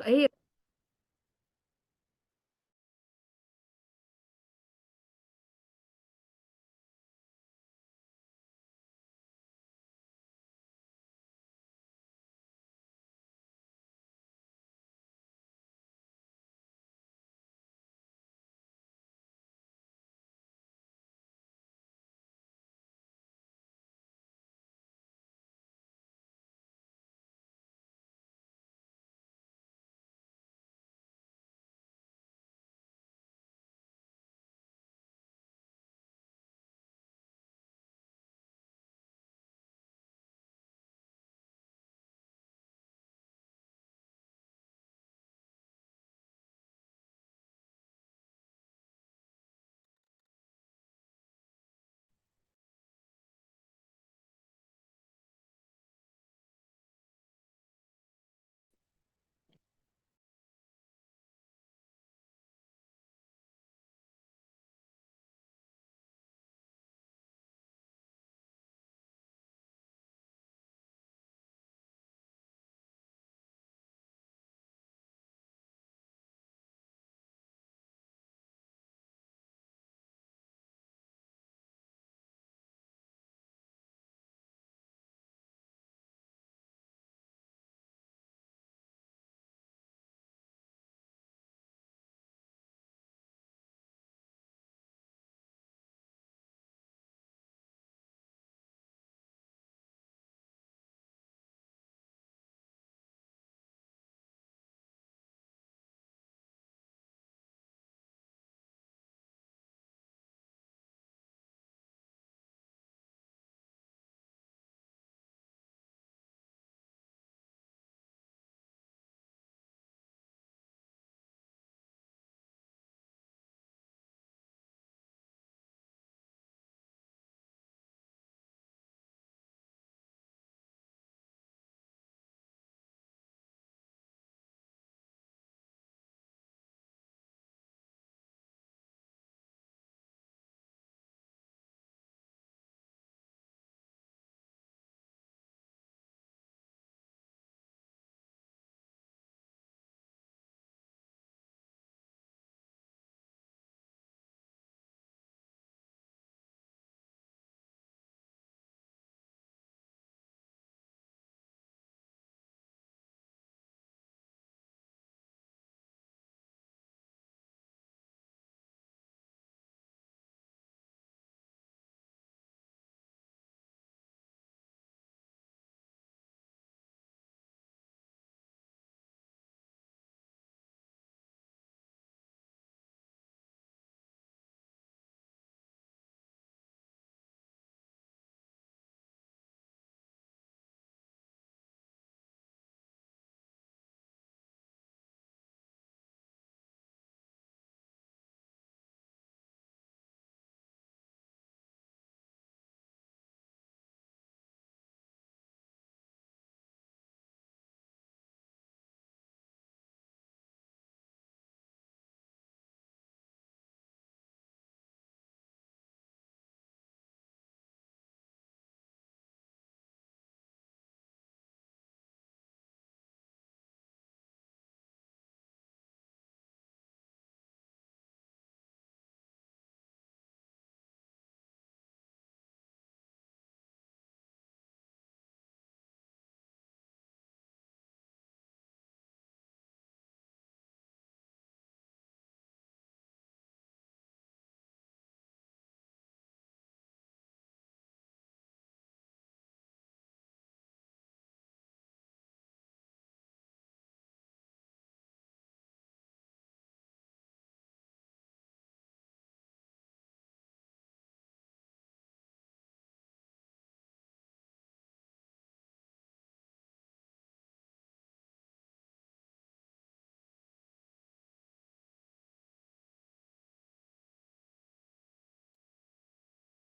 هي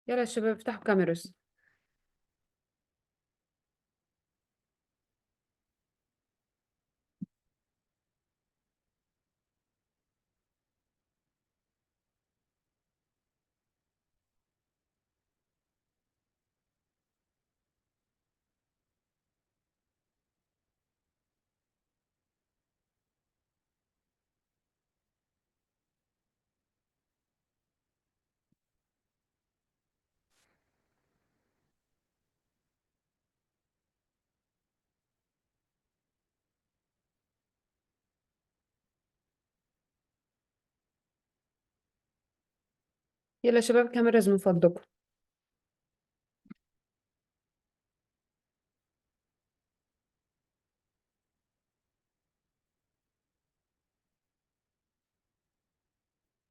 يلا يا شباب افتحوا كاميروس. يلا يا شباب كاميراز من فضلكم.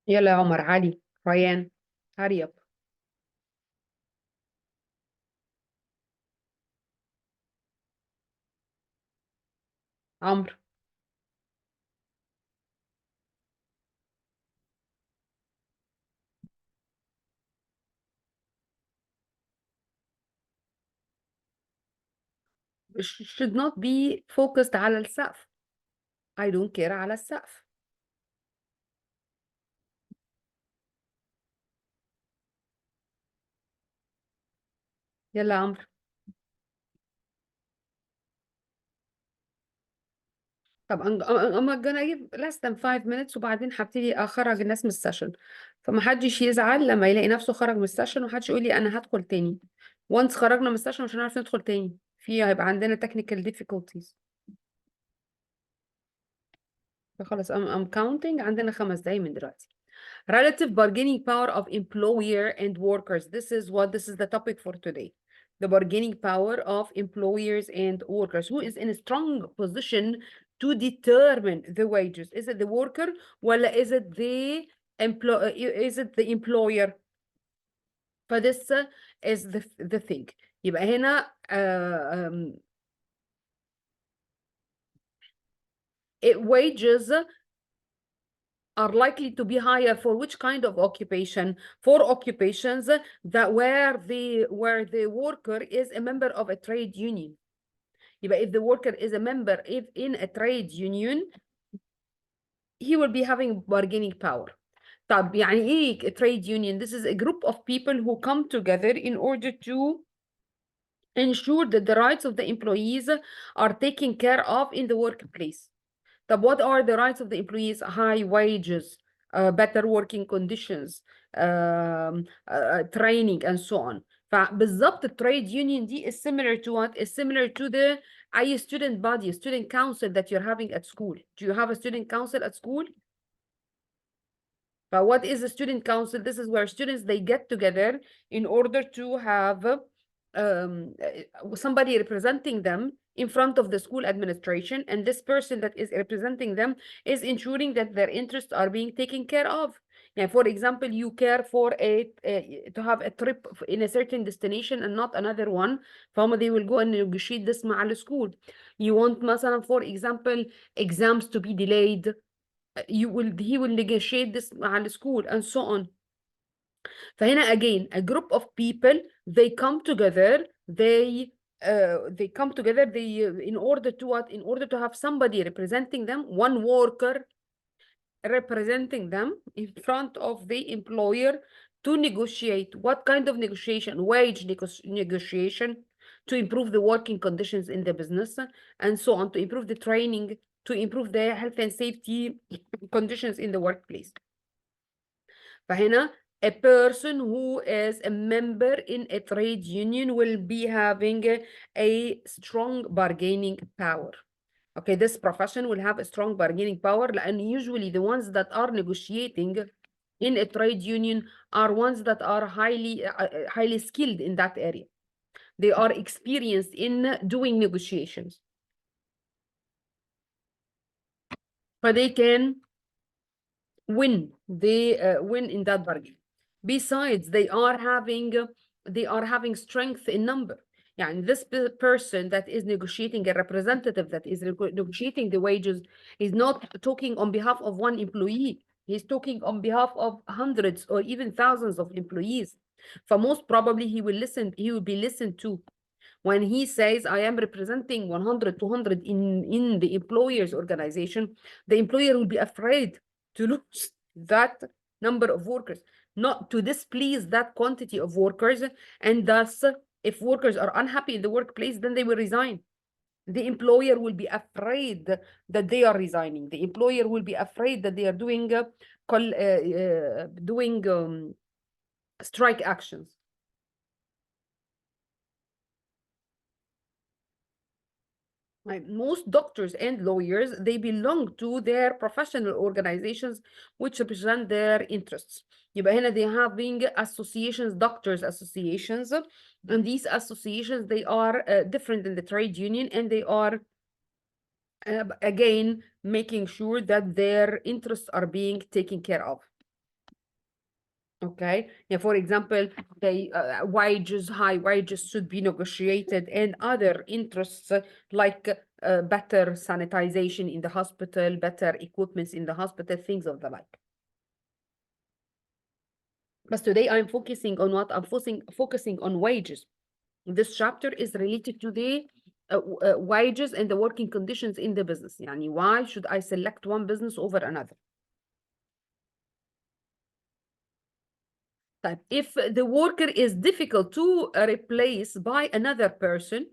يلا يا عمر، علي، ريان، هري اب. عمرو. should not be focused على السقف. I don't care على السقف. يلا يا عمرو. طب I'm gonna give less than 5 minutes وبعدين هبتدي اخرج الناس من السيشن، فمحدش يزعل لما يلاقي نفسه خرج من السيشن ومحدش يقول لي انا هدخل تاني. once خرجنا من السيشن مش هنعرف ندخل تاني، هيبقى عندنا technical difficulties. فخلاص I'm counting، عندنا 5 دقايق من دلوقتي. Relative bargaining power of employer and workers. This is the topic for today. The bargaining power of employers and workers. Who is in a strong position to determine the wages? Is it the worker ولا is it the employer? فthis is the thing. يبقى هنا wages are likely to be higher for which kind of occupation? For occupations that where the worker is a member of a trade union. If the worker is a member in a trade union, he will be having bargaining power. طب يعني ايه a trade union? This is a group of people who come together in order to ensure that the rights of the employees are taken care of in the workplace. طب what are the rights of the employees? High wages, better working conditions, training and so on. فبالظبط التريد union دي is similar to what? Is similar to the أي student body, student council that you're having at school. Do you have a student council at school? But what is a student council? This is where students, they get together in order to have somebody representing them in front of the school administration, and this person that is representing them is ensuring that their interests are being taken care of. Yeah, for example, you care for to have a trip in a certain destination and not another one. They will go and negotiate this مع السكول. You want مثلا, for example, exams to be delayed. He will negotiate this مع السكول and so on. فهنا again a group of people, they come together, they come together, in order to what? In order to have somebody representing them, one worker representing them in front of the employer to negotiate. What kind of negotiation? Wage negotiation, to improve the working conditions in the business and so on, to improve the training, to improve the health and safety conditions in the workplace. فهنا a person who is a member in a trade union will be having a strong bargaining power. Okay, this profession will have a strong bargaining power, and usually the ones that are negotiating in a trade union are ones that are highly skilled in that area. They are experienced in doing negotiations. But they can win. They win in that bargain. Besides, they are having strength in number. And this person that is negotiating, a representative that is negotiating the wages, is not talking on behalf of one employee. He's talking on behalf of hundreds or even thousands of employees. For most probably he will be listened to. When he says, I am representing 100, 200 in the employer's organization, the employer will be afraid to lose that number of workers, not to displease that quantity of workers. And thus, if workers are unhappy in the workplace, then they will resign. The employer will be afraid that they are resigning. The employer will be afraid that they are doing strike actions. Right? Most doctors and lawyers, they belong to their professional organizations which represent their interests. يبقى هنا they having associations, doctors associations, and these associations, they are different than the trade union, and they are again making sure that their interests are being taken care of. Okay, yeah, for example, they wages, high wages should be negotiated, and other interests like better sanitization in the hospital, better equipments in the hospital, things of the like. But today I'm focusing on what? I'm focusing on wages. This chapter is related to the wages and the working conditions in the business. يعني why should I select one business over another? طيب, if the worker is difficult to replace by another person,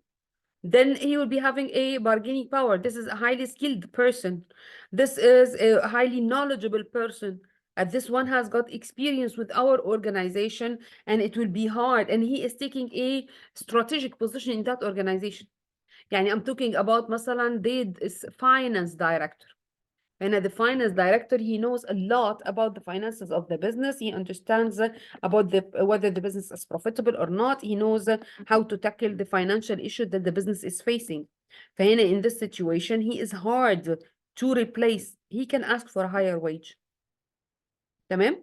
then he will be having a bargaining power. This is a highly skilled person. This is a highly knowledgeable person. And this one has got experience with our organization, and it will be hard. And he is taking a strategic position in that organization. يعني I'm talking about مثلا the finance director. And the finance director, he knows a lot about the finances of the business. He understands about whether the business is profitable or not. He knows how to tackle the financial issue that the business is facing. فهنا in this situation, he is hard to replace. He can ask for a higher wage. تمام?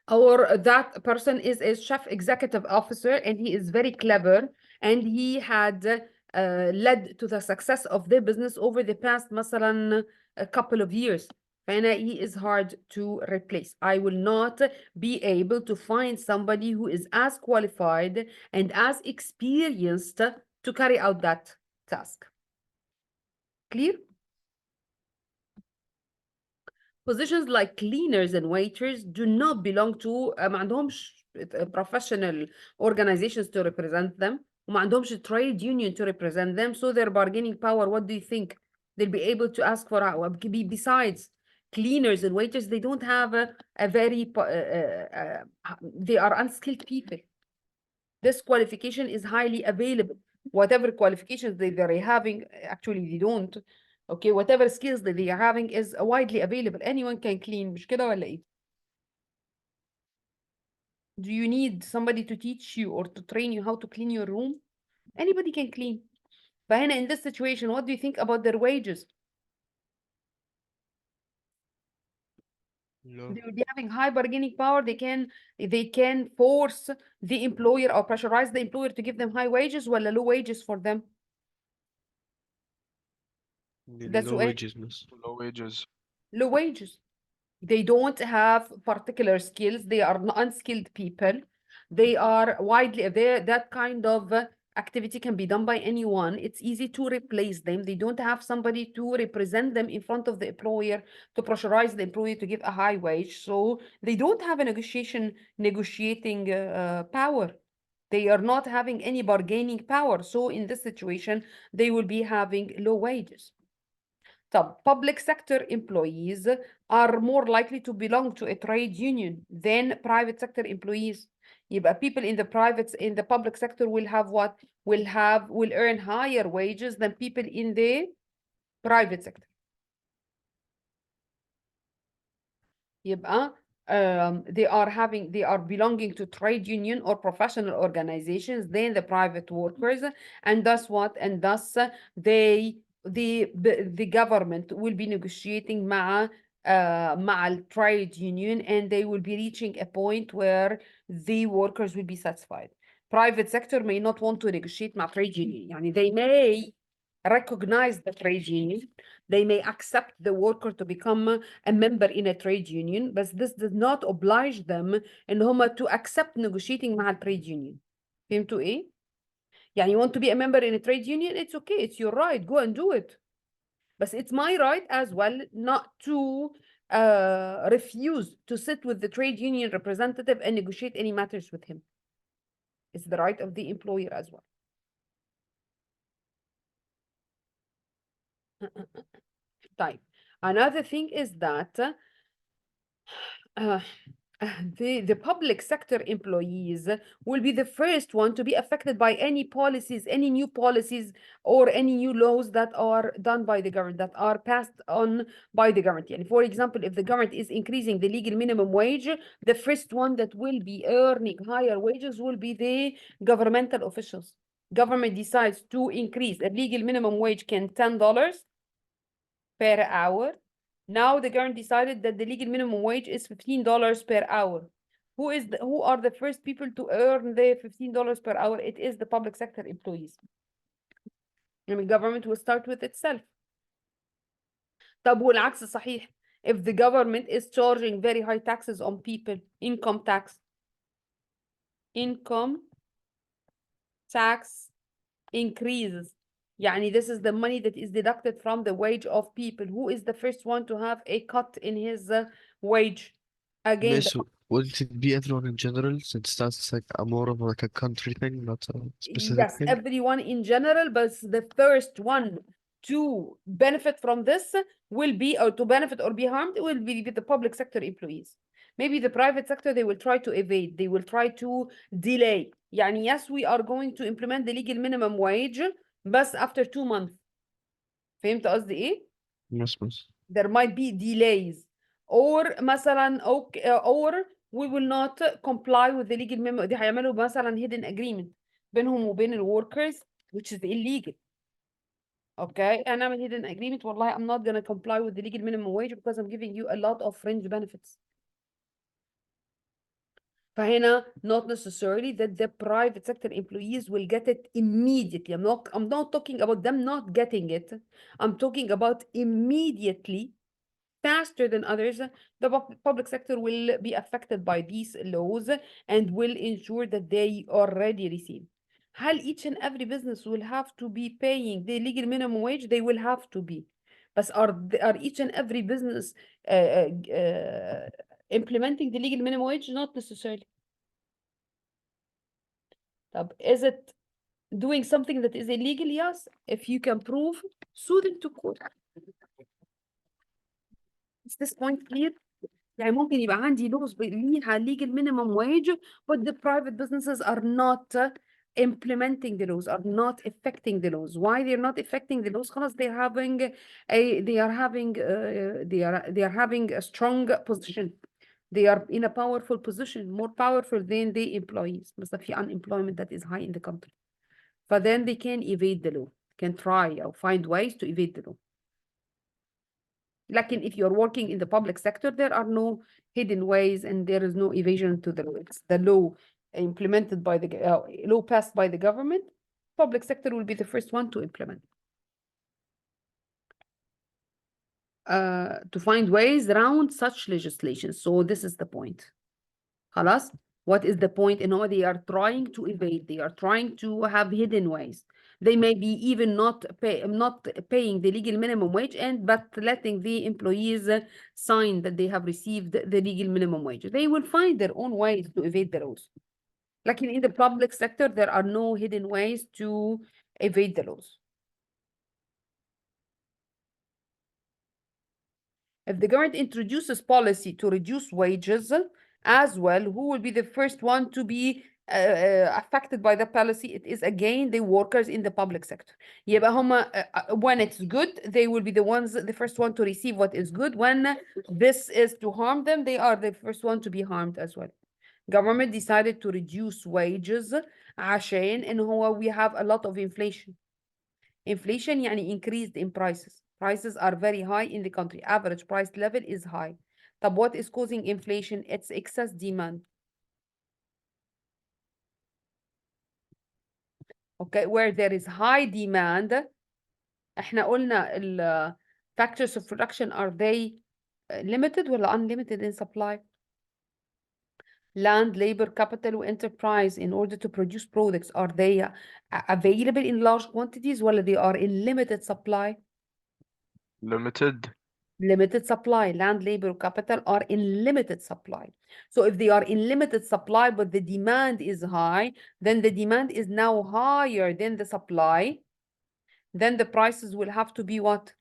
Or that person is a chief executive officer, and he is very clever, and he had led to the success of their business over the past مثلا a couple of years. فهنا he is hard to replace. I will not be able to find somebody who is as qualified and as experienced to carry out that task. Clear? Positions like cleaners and waiters do not belong to ما عندهمش professional organizations to represent them, وما عندهمش trade union to represent them, so their bargaining power, what do you think? They'll be able to ask for besides cleaners and waiters, they don't have a very they are unskilled people. This qualification is highly available. Whatever qualifications they're having, actually they don't. Okay, whatever skills that they are having is widely available. Anyone can clean, مش كده ولا ايه? Do you need somebody to teach you or to train you how to clean your room? Anybody can clean. فهنا in this situation, what do you think about their wages? low. They will be having high bargaining power. They can force the employer or pressurize the employer to give them high wages ولا low wages for them. ده Low سؤال. wages miss. Low wages. Low wages. They don't have particular skills. They are unskilled people. They are widely there. That kind of activity can be done by anyone. It's easy to replace them. They don't have somebody to represent them in front of the employer to pressurize the employer to give a high wage. So they don't have a negotiating power. They are not having any bargaining power. So in this situation, they will be having low wages. So public sector employees are more likely to belong to a trade union than private sector employees. يبقى people in the public sector will have what? Will earn higher wages than people in the private sector. يبقى they are belonging to trade union or professional organizations than the private workers, and thus what? And thus the government will be negotiating مع trade union, and they will be reaching a point where the workers will be satisfied. Private sector may not want to negotiate مع trade union. يعني they may recognize the trade union, they may accept the worker to become a member in a trade union, but this does not oblige them ان هم to accept negotiating مع trade union. فهمتوا ايه؟ يعني you want to be a member in a trade union, it's okay, it's your right, go and do it. But it's my right as well not to refuse to sit with the trade union representative and negotiate any matters with him. It's the right of the employer as well. طيب, another thing is that The public sector employees will be the first one to be affected by any policies, any new policies or any new laws that are done by the government, that are passed on by the government. And for example, if the government is increasing the legal minimum wage, the first one that will be earning higher wages will be the governmental officials. Government decides to increase the legal minimum wage can $10 per hour. Now the government decided that the legal minimum wage is $15 per hour. Who are the first people to earn the $15 per hour? It is the public sector employees. I mean, government will start with itself. طب والعكس صحيح. If the government is charging very high taxes on people, income tax increases. Yani this is the money that is deducted from the wage of people. Who is the first one to have a cut in his wage? Again, Miss, wouldn't it be everyone in general, since that's like a more of like a country thing, not a specific yes, thing? everyone in general, but the first one to benefit from this will be, or to benefit or be harmed, will be the public sector employees. Maybe the private sector, they will try to evade, they will try to delay. Yani, yes, we are going to implement the legal minimum wage, but after 2 months. فهمت قصدي ايه؟ Yes, miss. There might be delays, or مثلا or we will not comply with the legal minimum. دي هيعملوا مثلا hidden agreement بينهم وبين ال workers, which is illegal. Okay, هنعمل hidden agreement. والله I'm not gonna comply with the legal minimum wage because I'm giving you a lot of fringe benefits. فهنا not necessarily that the private sector employees will get it immediately. I'm not talking about them not getting it. I'm talking about immediately, faster than others. The public sector will be affected by these laws and will ensure that they already receive. هل each and every business will have to be paying the legal minimum wage? They will have to be. But are each and every business implementing the legal minimum wage? Not necessarily. طب, is it doing something that is illegal? Yes. If you can prove, sue them to court. Is this point clear? يعني ممكن يبقى عندي laws ليها legal minimum wage, but the private businesses are not implementing the laws, are not affecting the laws. Why they're not affecting the laws? خلاص they are having a strong position. They are in a powerful position, more powerful than the employees. بس في unemployment that is high in the country. But then they can evade the law, can try or find ways to evade the law. Like if you're working in the public sector, there are no hidden ways and there is no evasion to the law. It's the law implemented by the law passed by the government. Public sector will be the first one to implement. To find ways around such legislation. So this is the point. خلاص? What is the point? In what they are trying to evade, they are trying to have hidden ways. They may be even not paying the legal minimum wage, but letting the employees sign that they have received the legal minimum wage. They will find their own ways to evade the laws. Like in the public sector, there are no hidden ways to evade the laws. If the government introduces policy to reduce wages as well, who will be the first one to be affected by the policy? It is again the workers in the public sector. يبقى هما when it's good, they will be the first one to receive what is good. When this is to harm them, they are the first one to be harmed as well. Government decided to reduce wages عشان إن هو we have a lot of inflation. Inflation يعني increased in prices. Prices are very high in the country. Average price level is high. طب what is causing inflation? It's excess demand. Okay, where there is high demand, احنا قلنا ال factors of production, are they limited or unlimited in supply? Land, labor, capital, enterprise, in order to produce products, are they available in large quantities or they are in limited supply? Limited. Limited supply. Land, labor, capital are in limited supply. So if they are in limited supply, but the demand is high, then the demand is now higher than the supply. Then the prices will have to be what?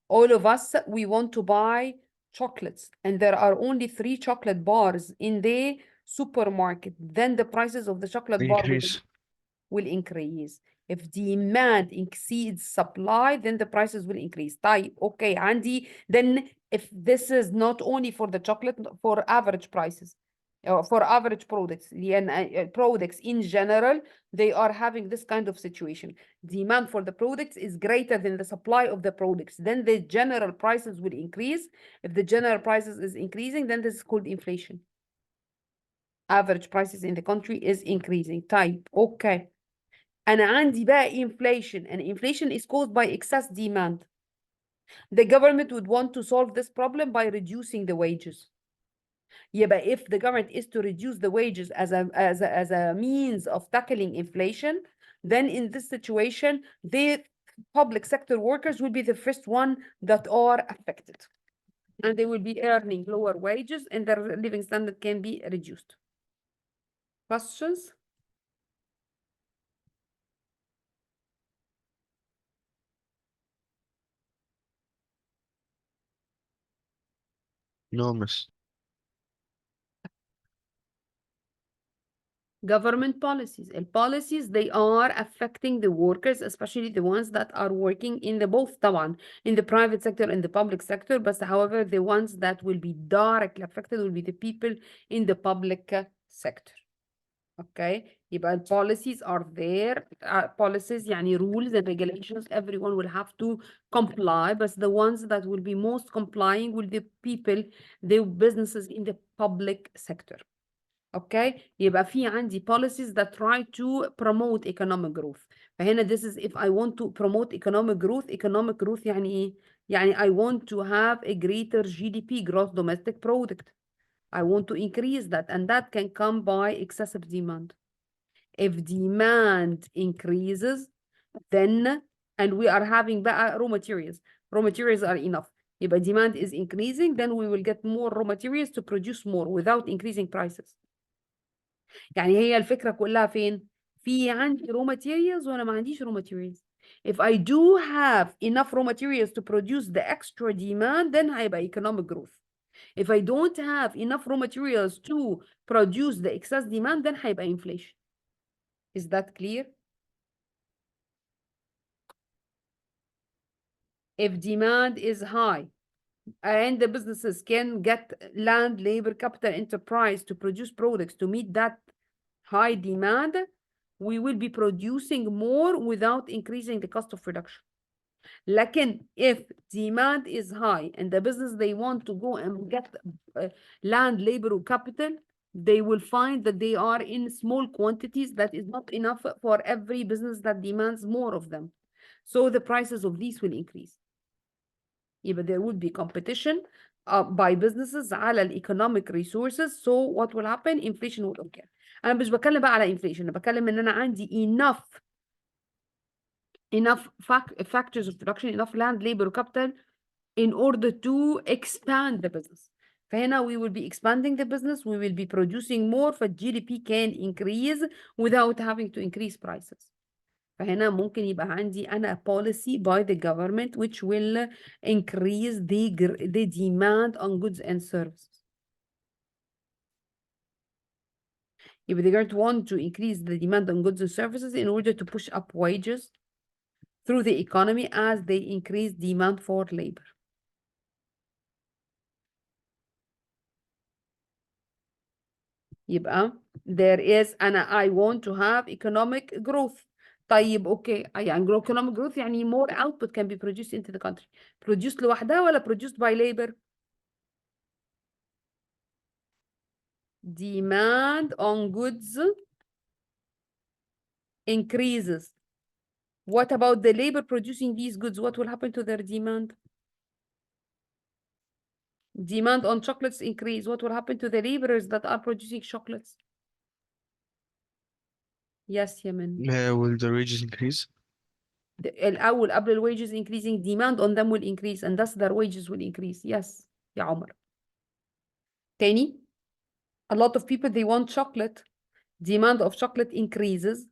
All of us, we want to buy chocolates and there are only 3 chocolate bars in the supermarket, then the prices of the chocolate bar Increase. will increase. If demand exceeds supply, then the prices will increase. طيب, okay, عندي, then if this is not only for the chocolate, for average prices, for average products, لأن products in general, they are having this kind of situation. Demand for the products is greater than the supply of the products. Then the general prices will increase. If the general prices is increasing, then this is called inflation. Average prices in the country is increasing. طيب, okay. أنا عندي بقى inflation, and inflation is caused by excess demand. The government would want to solve this problem by reducing the wages. يبقى if the government is to reduce the wages as a means of tackling inflation, then in this situation, the public sector workers will be the first one that are affected. And they will be earning lower wages and their living standard can be reduced. Questions? No, miss. Government policies. And policies, they are affecting the workers, especially the ones that are working in the both طبعا, in the private sector and the public sector. But however, the ones that will be directly affected will be the people in the public sector. Okay, يبقى policies are there. Policies يعني rules and regulations, everyone will have to comply, but the ones that will be most complying will be people, the businesses in the public sector. Okay, يبقى في عندي policies that try to promote economic growth. فهنا this is if I want to promote economic growth يعني ايه؟ يعني I want to have a greater GDP, gross domestic product. I want to increase that, and that can come by excessive demand. If demand increases, then, and we are having بقى raw materials are enough. يبقى demand is increasing, then we will get more raw materials to produce more without increasing prices. يعني هي الفكرة كلها فين؟ في عندي raw materials وأنا ما عنديش raw materials. If I do have enough raw materials to produce the extra demand, then هيبقى economic growth. If I don't have enough raw materials to produce the excess demand, then هيبقى inflation. Is that clear? If demand is high and the businesses can get land, labor, capital, enterprise to produce products to meet that high demand, we will be producing more without increasing the cost of production. لكن if demand is high and the business they want to go and get land, labor, or capital, they will find that they are in small quantities that is not enough for every business that demands more of them. So the prices of these will increase. But there would be competition by businesses على economic resources. So what will happen? Inflation will occur. أنا مش بتكلم بقى على inflation، أنا بتكلم إن أنا عندي enough factors of production, enough land, labor, capital in order to expand the business. فهنا we will be expanding the business, we will be producing more, فالGDP can increase without having to increase prices. فهنا ممكن يبقى عندي أنا policy by the government which will increase the demand on goods and services. If they're going to want to increase the demand on goods and services in order to push up wages through the economy as they increase demand for labor. يبقى there is I want to have economic growth. طيب اوكي يعني economic growth يعني more output can be produced into the country. Produced لوحدها ولا produced by labor? Demand on goods increases. What about the labor producing these goods? What will happen to their demand? Demand on chocolates increase. What will happen to the laborers that are producing chocolates? Yes, Yemen. Will the wages increase? الأول قبل ال wages increasing, demand on them will increase and thus their wages will increase. Yes, يا عمر. تاني, a lot of people, they want chocolate. Demand of chocolate increases.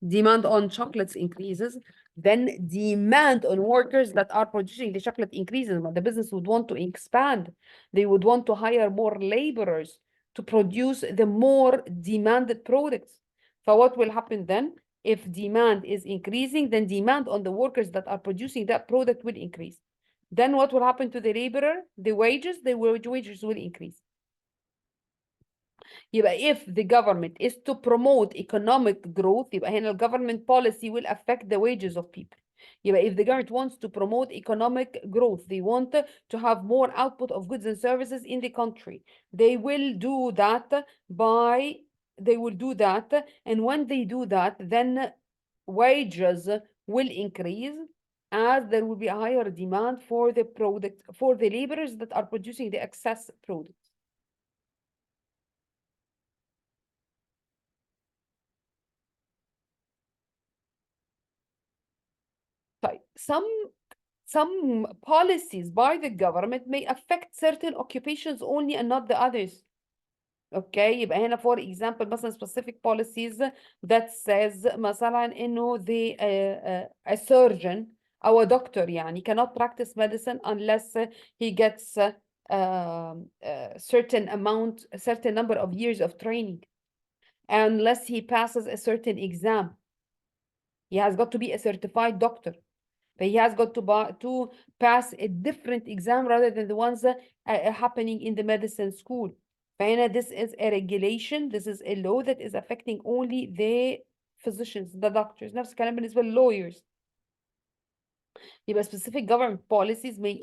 Demand on chocolates increases. then demand on workers that are producing the chocolate increases. The business would want to expand. They would want to hire more laborers to produce the more demanded products. So what will happen then? If demand is increasing, then demand on the workers that are producing that product will increase. Then what will happen to the laborer? The wages will increase. If the government is to promote economic growth, government policy will affect the wages of people. If the government wants to promote economic growth, they want to have more output of goods and services in the country. They will do that and when they do that, then wages will increase as there will be a higher demand for the product, for the laborers that are producing the excess products. Some policies by the government may affect certain occupations only and not the others. Okay, يبقى هنا for example مثلا specific policies that says مثلا إنه a surgeon أو a doctor يعني cannot practice medicine unless he gets a certain number of years of training, unless he passes a certain exam. He has got to be a certified doctor. But he has got to pass a different exam rather than the ones happening in the medicine school. فهنا this is a regulation, this is a law that is affecting only the physicians, the doctors. نفس الكلام بالنسبة lawyers. يبقى specific government policies may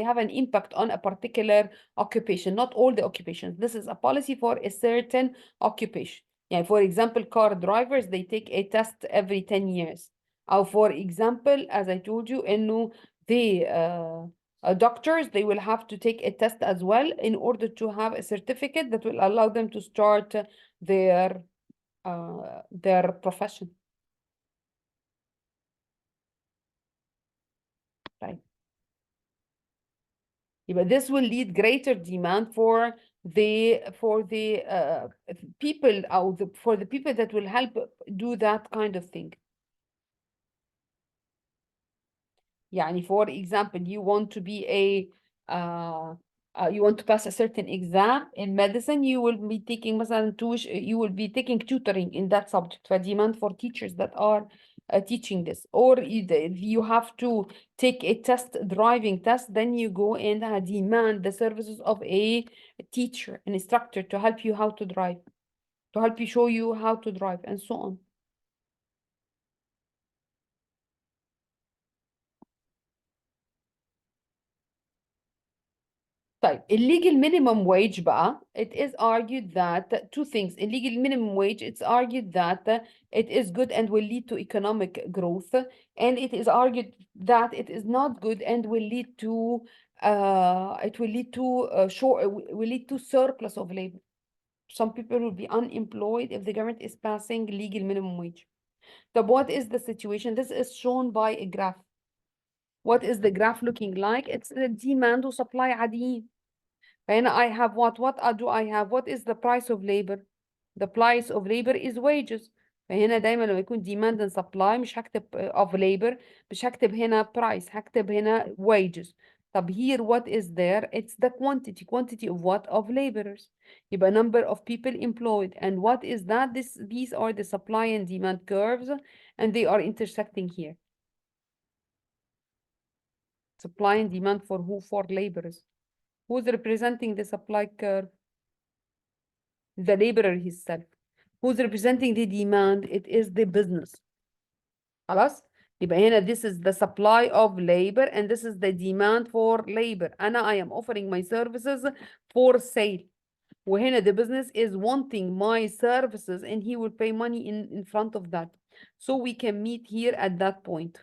have an impact on a particular occupation, not all the occupations. This is a policy for a certain occupation. Yeah, for example, car drivers, they take a test every 10 years. Or for example, as I told you, إنه the doctors, they will have to take a test as well in order to have a certificate that will allow them to start their profession. Right. But this will lead greater demand for the people for the people that will help do that kind of thing. يعني for example, you want to be you want to pass a certain exam in medicine, you will be taking you will be taking tutoring in that subject, for demand for teachers that are teaching this. Or if you have to take a driving test, then you go and demand the services of a teacher, an instructor, to help you how to drive, to help you show you how to drive, and so on. طيب, illegal minimum wage بقى, it is argued that two things. Illegal minimum wage, it's argued that it is good and will lead to economic growth, and it is argued that it is not good and will lead to surplus of labor. Some people will be unemployed if the government is passing legal minimum wage. So what is the situation? This is shown by a graph. What is the graph looking like? It's the demand and supply عاديين. فهنا I have what do I have? What is the price of labor? The price of labor is wages. فهنا دايما لما يكون demand and supply مش هكتب of labor, مش هكتب هنا price, هكتب هنا wages. طب here what is there? It's the quantity of what? Of laborers. يبقى number of people employed. And what is that? These are the supply and demand curves, and they are intersecting here. Supply and demand for who? For laborers. Who's representing the supply curve? The laborer himself. Who's representing the demand? It is the business. خلاص؟ يبقى هنا this is the supply of labor and this is the demand for labor. I am offering my services for sale. وهنا the business is wanting my services and he will pay money in front of that. So we can meet here at that point.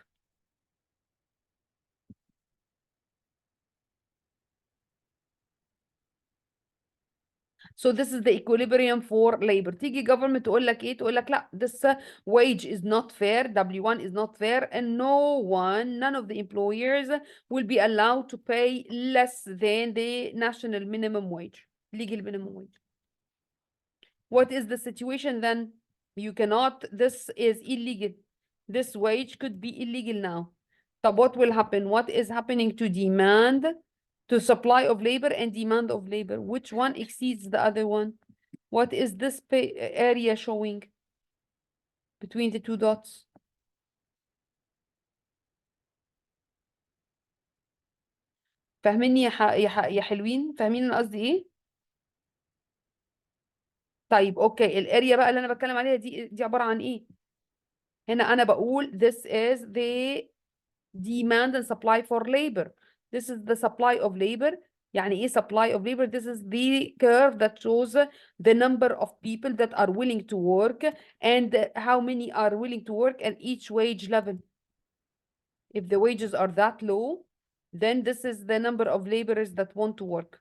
So this is the equilibrium for labor. تيجي government تقول لك ايه؟ تقول لك لا, this wage is not fair, W1 is not fair, and none of the employers will be allowed to pay less than the national minimum wage, legal minimum wage. What is the situation then? You cannot, this is illegal. this wage could be illegal now. طب what will happen? What is happening to demand, to supply of labor and demand of labor? Which one exceeds the other one? What is this area showing between the two dots? فاهميني يا حلوين؟ فاهمين انا قصدي ايه؟ طيب اوكي، الاريا بقى اللي انا بتكلم عليها دي عبارة عن ايه؟ هنا انا بقول this is the demand and supply for labor. This is the supply of labor. يعني ايه supply of labor? This is the curve that shows the number of people that are willing to work and how many are willing to work at each wage level. If the wages are that low, then this is the number of laborers that want to work.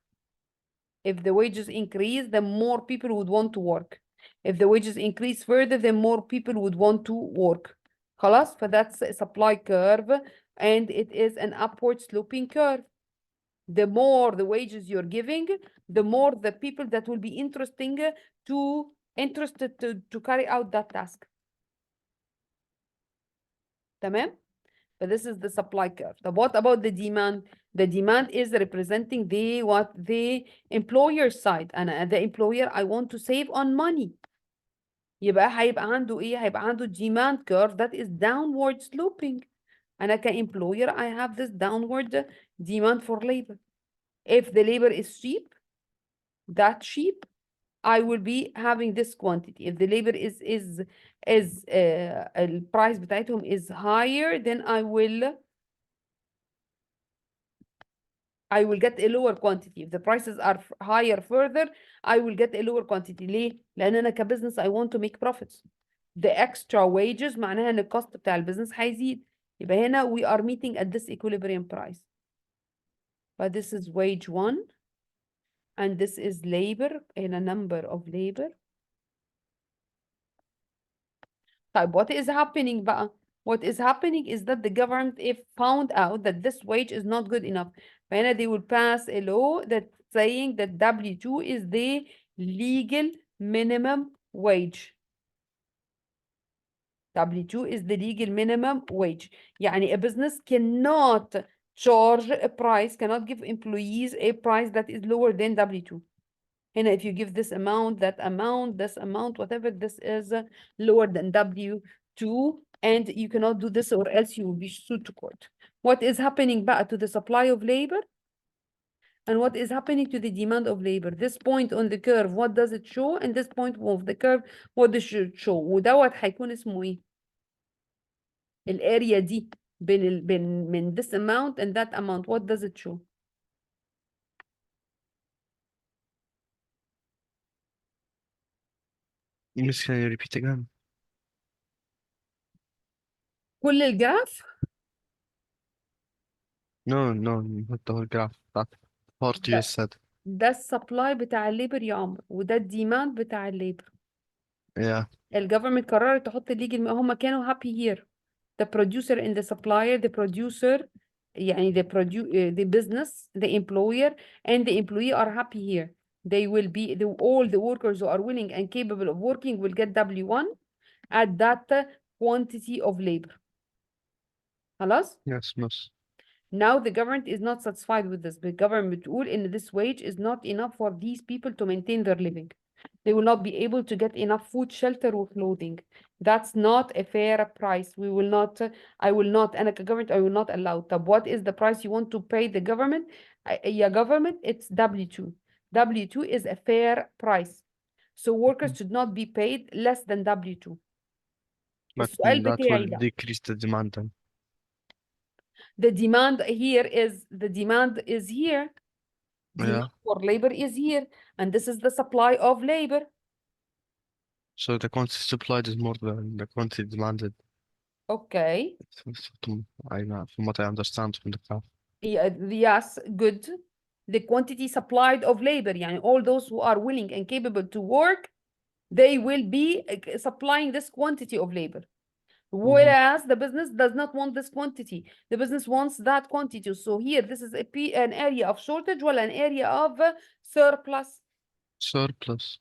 If the wages increase, then more people would want to work. If the wages increase further, then more people would want to work. خلاص؟ فthat's a supply curve and it is an upward sloping curve. The more the wages you're giving, the more the people that will be interested to carry out that task. تمام؟ But this is the supply curve. But what about the demand? The demand is representing the employer side. أنا the employer I want to save on money. يبقى هيبقى عنده إيه؟ هيبقى عنده demand curve that is downward sloping. أنا كemployer I have this downward demand for labor. If the labor is cheap, that cheap, I will be having this quantity. If the labor is البرايس بتاعتهم is higher, then I will get a lower quantity. If the prices are higher further, I will get a lower quantity. ليه؟ لأن أنا كبزنس I want to make profits. The extra wages معناها إن الكوست بتاع البزنس هيزيد. يبقى هنا we are meeting at this equilibrium price. But this is wage 1 and this is labor in a number of labor. طيب what is happening بقى? What is happening is that the government if found out that this wage is not good enough, فهنا they will pass a law that saying that W2 is the legal minimum wage. W2 is the legal minimum wage. يعني a business cannot charge a price, cannot give employees a price that is lower than W2. هنا if you give this amount, that amount, this amount, whatever, this is lower than W2 and you cannot do this or else you will be sued to court. What is happening بقى to the supply of labor? And what is happening to the demand of labor? This point on the curve, what does it show? And this point of the curve, what does it show? ودوت هيكون اسمه ايه؟ الاريا دي بين من this amount and that amount, what does it show? Miss, can you repeat again? كل الجراف No, not the whole graph. That part you ده said. ده السبلاي بتاع الليبر يا عمر وده الديماند بتاع الليبر. Yeah. الجفرمنت قررت تحط الليجل، هم كانوا happy here. The producer and the supplier, the producer يعني the business, the employer and the employee are happy here. They will be all the workers who are willing and capable of working will get W1 at that quantity of labor. خلاص؟ Yes, miss. Now the government is not satisfied with this. The government بتقول in this wage is not enough for these people to maintain their living. They will not be able to get enough food, shelter, or clothing. That's not a fair price. We will not, I will not, أنا كgovernment, I will not allow. طب what is the price you want to pay the government? يا government, it's W2. W2 is a fair price. So workers should not be paid less than W2. But السؤال that بتاعي will ده. decrease the demand then. The demand here is, the demand is here. Demand Yeah. for labor is here. And this is the supply of labor. So the quantity supplied is more than the quantity demanded. Okay. From what I understand from the graph. Yes, good. The quantity supplied of labor, يعني all those who are willing and capable to work, they will be supplying this quantity of labor. Whereas the business does not want this quantity. The business wants that quantity. So here, this is an area of shortage or an area of surplus. Surplus.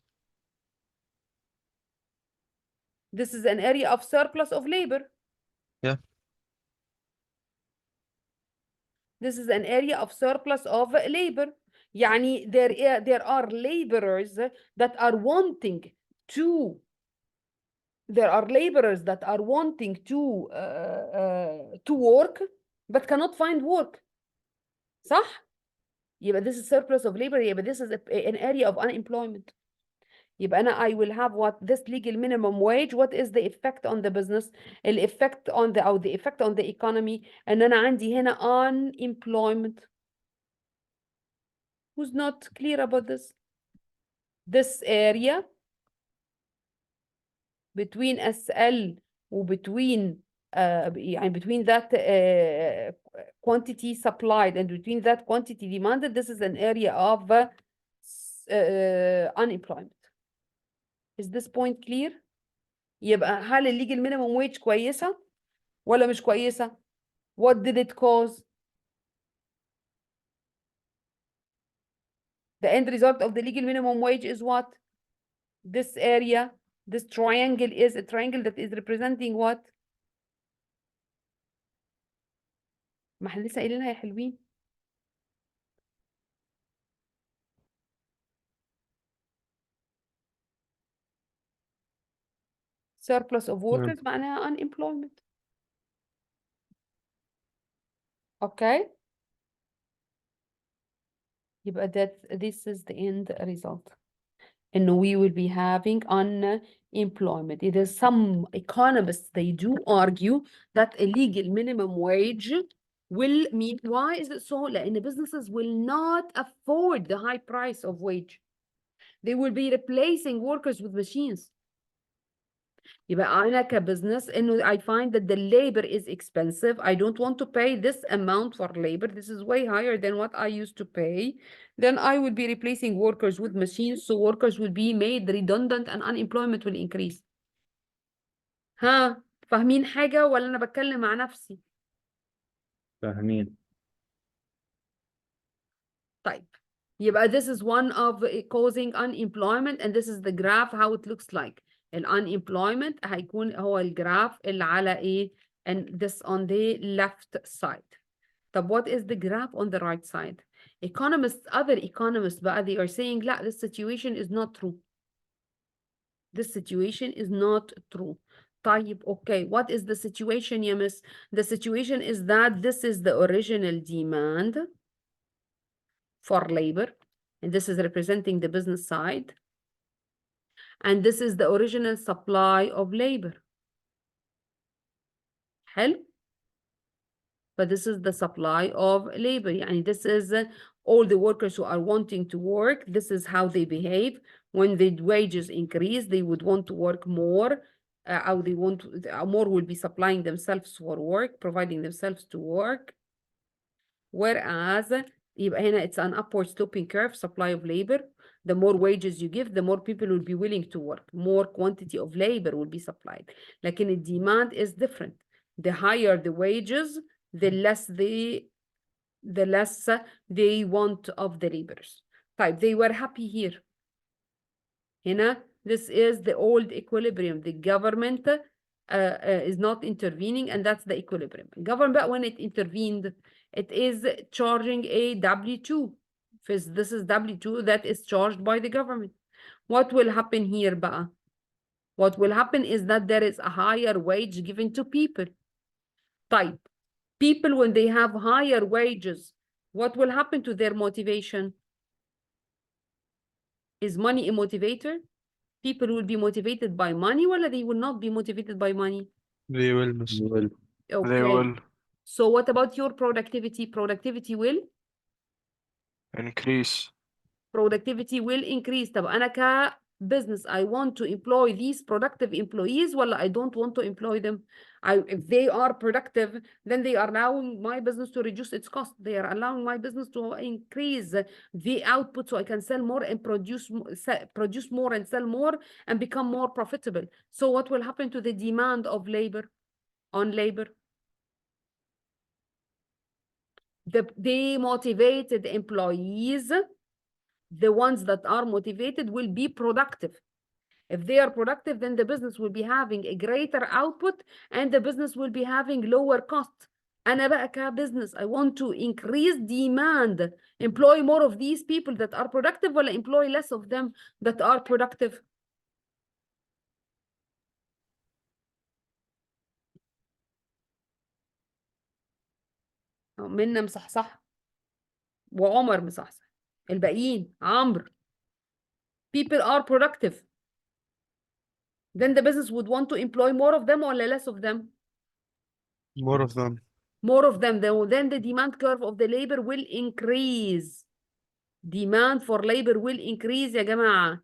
This is an area of surplus of labor. Yeah. This is an area of surplus of labor. يعني there are laborers that are wanting to work but cannot find work. صح؟ يبقى this is surplus of labor. يبقى this is an area of unemployment. يبقى أنا I will have what this legal minimum wage. What is the effect on the business? the effect on the economy. إن أنا عندي هنا unemployment. Who's not clear about this? This area between SL وبetween يعني between that quantity supplied and between that quantity demanded, this is an area of unemployment. Is this point clear? يبقى هل الليجل minimum wage كويسة ولا مش كويسة؟ What did it cause? The end result of the legal minimum wage is what? This area, this triangle is a triangle that is representing what? ما احنا لسه قايلينها يا حلوين. surplus of workers معناها unemployment. Okay. يبقى this is the end result. And we will be having unemployment. It is some economists, they do argue that a legal minimum wage will mean, why is it so? لأن businesses will not afford the high price of wage. They will be replacing workers with machines. يبقى أنا كbusiness إنه I find that the labor is expensive. I don't want to pay this amount for labor. This is way higher than what I used to pay. Then I will be replacing workers with machines, so workers will be made redundant and unemployment will increase. ها فاهمين حاجة ولا أنا بتكلم مع نفسي؟ فاهمين. طيب يبقى this is one of causing unemployment and this is the graph how it looks like. unemployment هيكون هو الجراف اللي على ايه and this on the left side. طب what is the graph on the right side? Other economists بقى they are saying لا this situation is not true. This situation is not true. طيب okay, what is the situation يا miss? The situation is that this is the original demand for labor and this is representing the business side. And this is the original supply of labor. حلو. But this is the supply of labor. يعني this is all the workers who are wanting to work. This is how they behave. When the wages increase, they would want to work more. Or they want more will be supplying themselves for work, providing themselves to work. Whereas يبقى هنا it's an upward sloping curve, supply of labor. The more wages you give, the more people will be willing to work. More quantity of labor will be supplied. لكن the demand is different. The higher the wages, the less they want of the laborers. طيب they were happy here. هنا this is the old equilibrium. The government is not intervening and that's the equilibrium. Government when it intervened, it is charging a W2. This is W2 that is charged by the government. What will happen here بقى? What will happen is that there is a higher wage given to people. طيب people when they have higher wages, what will happen to their motivation? Is money a motivator? People will be motivated by money or they will not be motivated by money? They will miss. Well, Okay. They will So what about your productivity? Productivity will increase. increase. طب أنا كbusiness I want to employ these productive employees ولا I don't want to employ them. If they are productive, then they are allowing my business to reduce its cost. They are allowing my business to increase the output so I can sell more and produce more and sell more and become more profitable. So what will happen to the demand of labor on labor? The demotivated employees, the ones that are motivated will be productive. If they are productive, then the business will be having a greater output and the business will be having lower cost. أنا بقى كbusiness I want to increase demand, employ more of these people that are productive ولا employ less of them that are productive. منا مصحصح وعمر مصحصح، الباقيين عمرو. People are productive. Then the business would want to employ more of them or less of them? More of them. More of them. Then the demand curve of the labor will increase. Demand for labor will increase يا جماعة.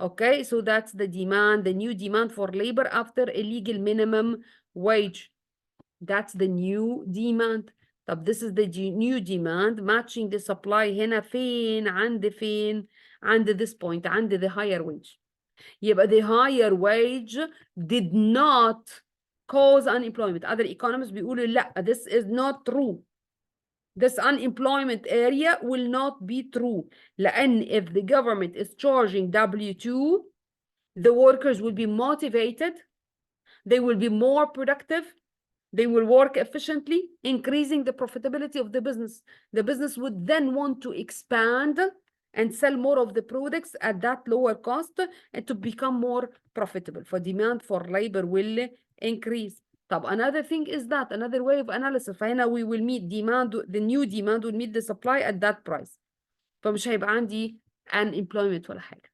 Okay, so that's the demand, the new demand for labor after a legal minimum wage. That's the new demand. طب this is the new demand matching the supply هنا فين؟ عند this point, عند the higher wage. يبقى the higher wage did not cause unemployment. Other economists بيقولوا لا, this is not true. This unemployment area will not be true. لأن if the government is charging W2, the workers will be motivated, they will be more productive, they will work efficiently, increasing the profitability of the business. The business would then want to expand and sell more of the products at that lower cost and to become more profitable. For demand for labor will increase. طب another thing is that another way of analysis. فهنا we will meet demand, the new demand will meet the supply at that price. فمش هيبقى عندي unemployment ولا حاجة.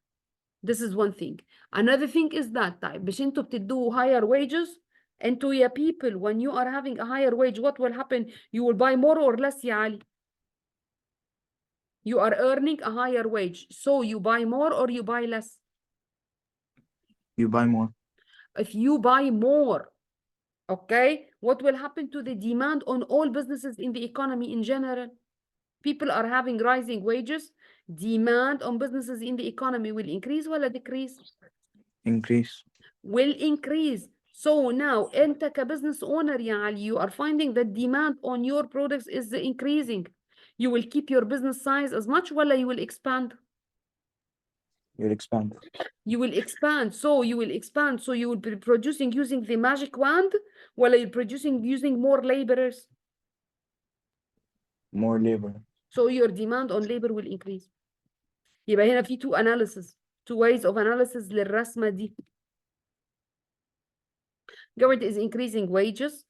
This is one thing. Another thing is that طيب مش انتوا بتدوا higher wages انتوا يا people when you are having a higher wage what will happen? You will buy more or less يا علي? You are earning a higher wage, so you buy more or you buy less? You buy more. If you buy more, okay, what will happen to the demand on all businesses in the economy in general? People are having rising wages. Demand on businesses in the economy will increase or decrease? Increase. Will increase. So now, أنت كbusiness owner يا علي, you are finding that demand on your products is increasing. You will keep your business size as much or you will expand? You'll expand. You will expand. So you will expand. So you will be producing using the magic wand or you're producing using more laborers? More labor. So your demand on labor will increase. يبقى هنا في two analysis, two ways of analysis للرسمة دي. Government is increasing wages,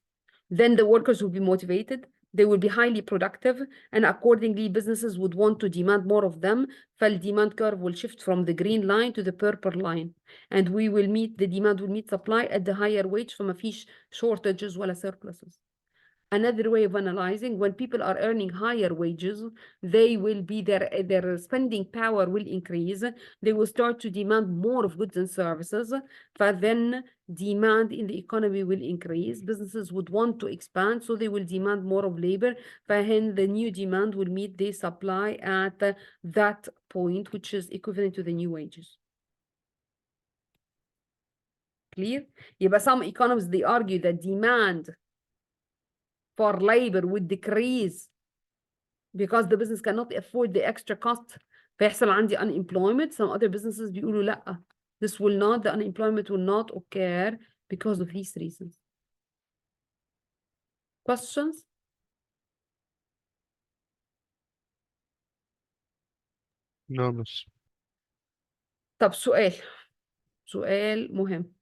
then the workers will be motivated, they will be highly productive, and accordingly businesses would want to demand more of them. فالdemand curve will shift from the green line to the purple line, and the demand will meet supply at the higher wage, فما فيش shortages ولا surpluses. Another way of analyzing, when people are earning higher wages, they will be their spending power will increase. They will start to demand more of goods and services. But then demand in the economy will increase. Businesses would want to expand, so they will demand more of labor. فهن the new demand will meet the supply at that point, which is equivalent to the new wages. Clear? يبقى some economists, they argue that demand for labor would decrease because the business cannot afford the extra cost. فيحصل عندي unemployment. Some other businesses بيقولوا لا, the unemployment will not occur because of these reasons. Questions? No, miss. طب سؤال مهم.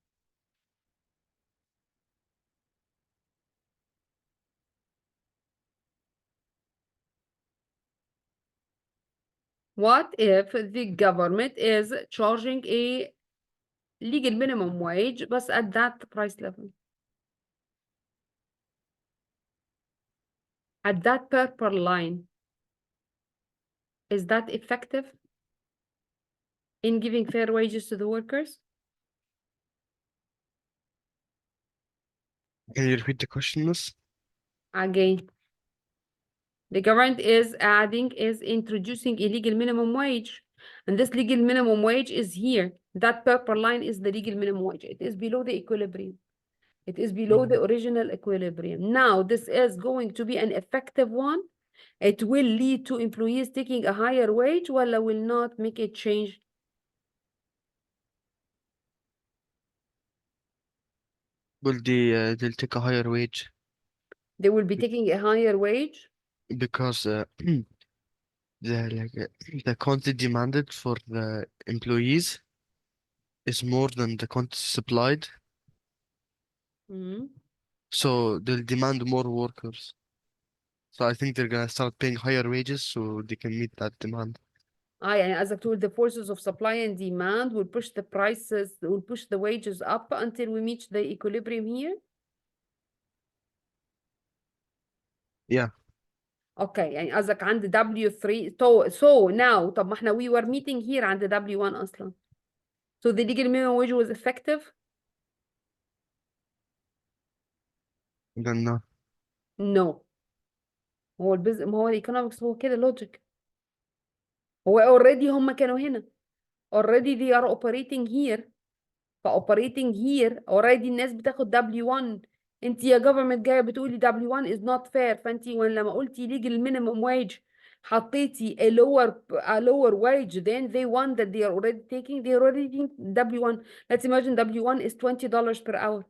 What if the government is charging a legal minimum wage but at that price level? At that purple line, is that effective in giving fair wages to the workers? Can you repeat the question, miss? Again, the government is introducing a legal minimum wage, and this legal minimum wage is here. That purple line is the legal minimum wage. It is below the equilibrium. It is below the original equilibrium. Now, this is going to be an effective one. It will lead to employees taking a higher wage, or will not make a change. Will they'll take a higher wage They will be taking a higher wage. because the quantity demanded for the employees is more than the quantity supplied, Mhm. so they'll demand more workers. So I think they're gonna start paying higher wages so they can meet that demand. يعني قصدك تقول the forces of supply and demand will push the prices, will push the wages up until we reach the equilibrium here. Yeah. اوكي يعني قصدك عند W3 so now طب ما احنا we were meeting here عند W1 اصلا. So the legal minimum wage was effective? Then No. ما هو الايكونومكس هو كده لوجيك. هو already هم كانوا هنا. Already they are operating here. operating here already الناس بتاخد W1. انت يا government جايه بتقولي W1 is not fair. فانت لما قلتي legal minimum wage حطيتي a lower wage than they one that they are already taking. They are already taking W1. Let's imagine W1 is $20 per hour.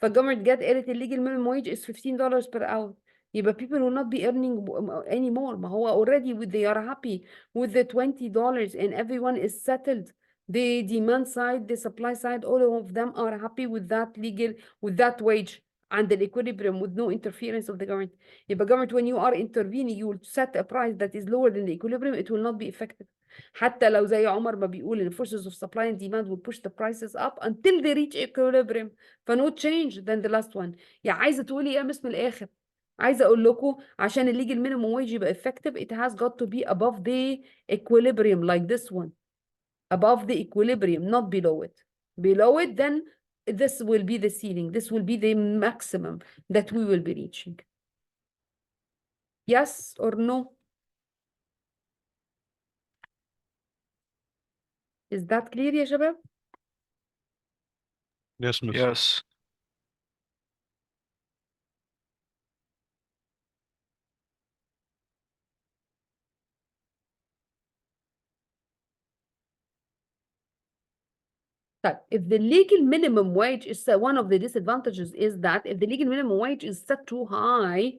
فالجوفرمنت جت قالت illegal minimum wage is $15 per hour. يبقى people will not be earning anymore. ما هو already they are happy with the $20 and everyone is settled. The demand side, the supply side, all of them are happy with that wage and the equilibrium with no interference of the government. يبقى government, when you are intervening, you will set a price that is lower than the equilibrium, it will not be effective. حتى لو زي عمر ما بيقول the forces of supply and demand will push the prices up until they reach equilibrium. فno change than the last one. يعني عايزة تقولي ايه يا مس من الآخر؟ عايزة أقول لكم عشان الليجل minimum wage يبقى effective, it has got to be above the equilibrium like this one. Above the equilibrium, not below it. Below it, then this will be the ceiling. This will be the maximum that we will be reaching. Yes or no? Is that clear يا شباب؟ Yes, miss. yes. If the legal minimum wage is one of the disadvantages is that if the legal minimum wage is set too high,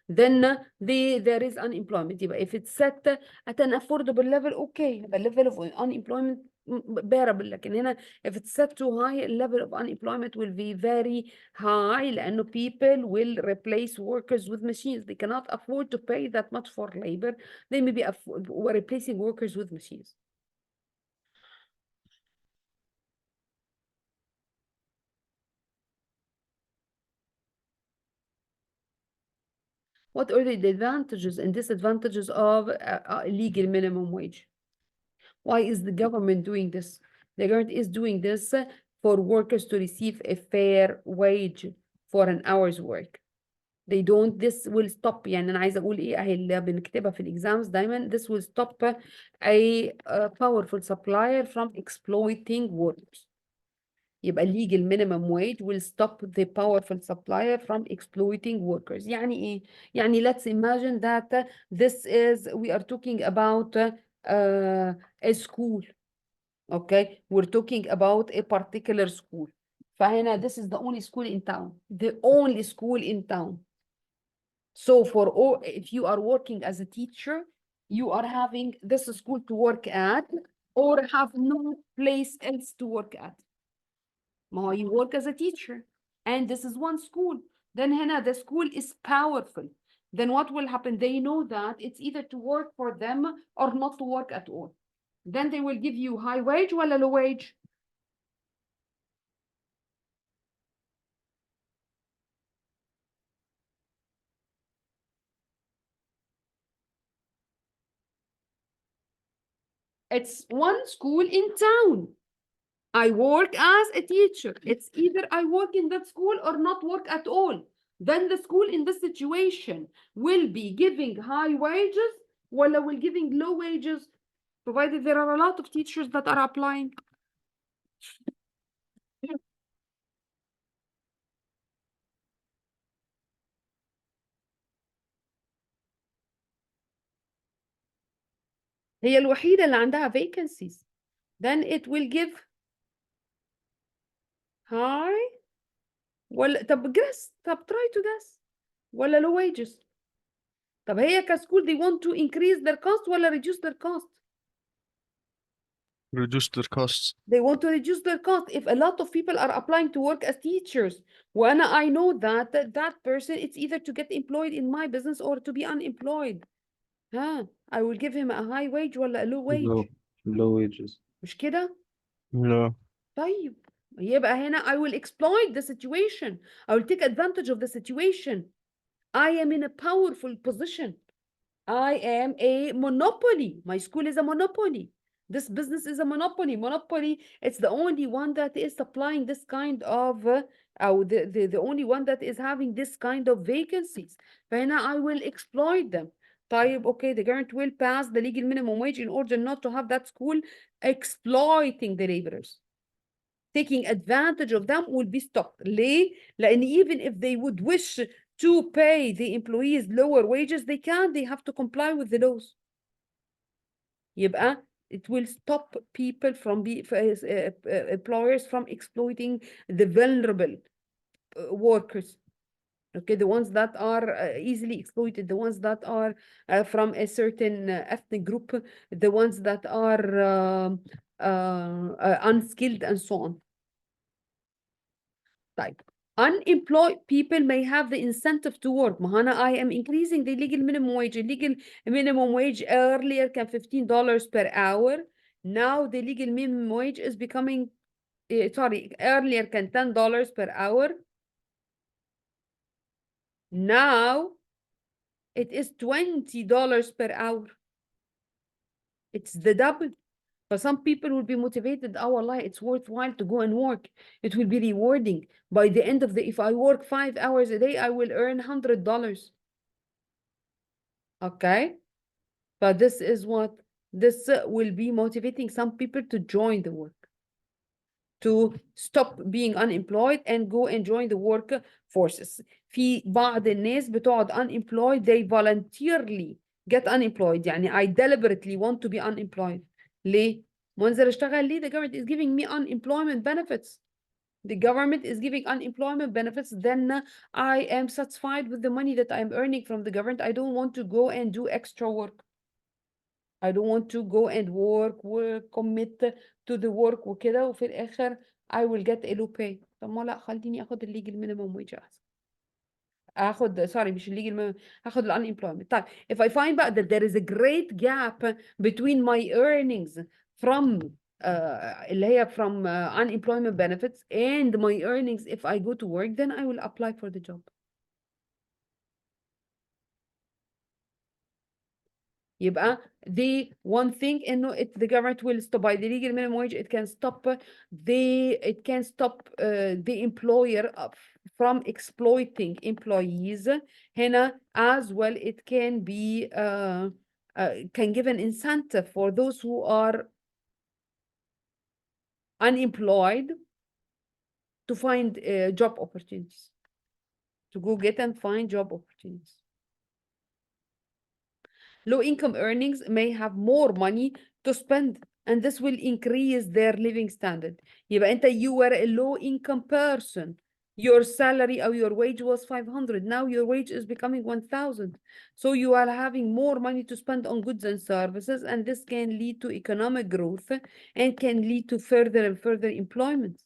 then there is unemployment. If it's set at an affordable level, okay, the level of unemployment bearable. لكن هنا if it's set too high, level of unemployment will be very high لأنه people will replace workers with machines. They cannot afford to pay that much for labor. They may be replacing workers with machines. What are the advantages and disadvantages of legal minimum wage? Why is the government doing this? The government is doing this for workers to receive a fair wage for an hour's work. They don't, this will stop. يعني أنا عايزة أقول إيه أهي اللي بنكتبها في الإكزامز دايما. This will stop a powerful supplier from exploiting workers. يبقى legal minimum wage will stop the powerful supplier from exploiting workers. يعني إيه؟ يعني let's imagine that this is, we are talking about a school. Okay, we're talking about a particular school. فهنا this is the only school in town. The only school in town. So for all, if you are working as a teacher, you are having this school to work at or have no place else to work at. You work as a teacher and this is one school. Then هنا the school is powerful. Then what will happen? They know that it's either to work for them or not to work at all. Then they will give you high wage ولا low wage. It's one school in town. I work as a teacher. It's either I work in that school or not work at all. Then the school in this situation will be giving high wages or will giving low wages, provided there are a lot of teachers that are applying. هي الوحيدة اللي عندها vacancies. Then it will give high ولا طب guess طب try to guess ولا low wages طب هي كسكول they want to increase their cost ولا reduce their cost reduce their costs. they want to reduce their cost if a lot of people are applying to work as teachers وأنا I know that person it's either to get employed in my business or to be unemployed ها I will give him a high wage ولا a low wage low wages. مش كده No. طيب يبقى هنا I will exploit the situation I will take advantage of the situation I am in a powerful position I am a monopoly my school is a monopoly this business is a monopoly it's the only one that is supplying this kind of the only one that is having this kind of vacancies فهنا I will exploit them طيب okay the government will pass the legal minimum wage in order not to have that school exploiting the laborers taking advantage of them will be stopped ليه؟ لأن even if they would wish to pay the employees lower wages they can't they have to comply with the laws يبقى it will stop people from employers from exploiting the vulnerable workers okay the ones that are easily exploited the ones that are from a certain ethnic group the ones that are unskilled and so on طيب unemployed people may have the incentive to work ما هنا I am increasing the legal minimum wage illegal minimum wage earlier كان $15 per hour now the legal minimum wage is becoming sorry earlier كان $10 per hour now it is $20 per hour it's the double but some people will be motivated oh Allah it's worthwhile to go and work it will be rewarding by the end of the if I work 5 hours a day I will earn $100 okay but this is what this will be motivating some people to join the work to stop being unemployed and go and join the workforces في بعض الناس بتقعد unemployed they voluntarily get unemployed يعني I deliberately want to be unemployed ليه؟ منزل اشتغل ليه the government is giving me unemployment benefits the government is giving unemployment benefits then I am satisfied with the money that I'm earning from the government I don't want to go and do extra work I don't want to go and work commit to the work وكده وفي الآخر I will get a low pay طب ما لا خليني اخد الليجل minimum wage احسن اخد sorry مش الليجل هاخد unemployment طيب if I find out that there is a great gap between my earnings from اللي هي from unemployment benefits and my earnings if I go to work then I will apply for the job يبقى the one thing انه the government will stop by the legal minimum wage it can stop the employer from exploiting employees هنا as well it can be can give an incentive for those who are unemployed to find job opportunities to go get and find job opportunities low income earnings may have more money to spend and this will increase their living standard يبقى انت you were a low income person your salary or your wage was 500 now your wage is becoming 1000 so you are having more money to spend on goods and services and this can lead to economic growth and can lead to further and further employment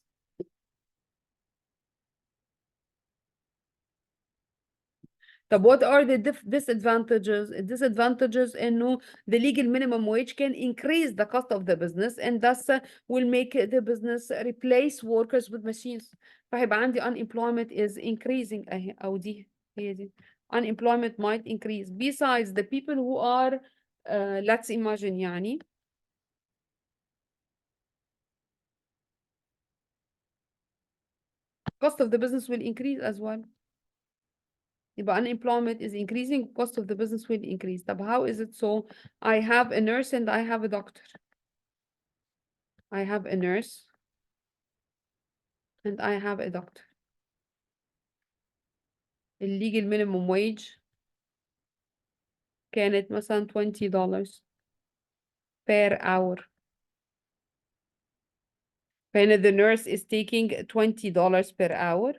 طب what are the disadvantages? Disadvantages إنه the legal minimum wage can increase the cost of the business and thus will make the business replace workers with machines. فهيبقى عندي unemployment is increasing أهي أو دي هي دي. Unemployment might increase. Besides the people who are let's imagine يعني cost of the business will increase as well. يبقى unemployment is increasing, cost of the business will increase. طب how is it so? I have a nurse and I have a doctor. I have a nurse and I have a doctor. illegal minimum wage كانت مثلا $20 per hour. فهنا the nurse is taking $20 per hour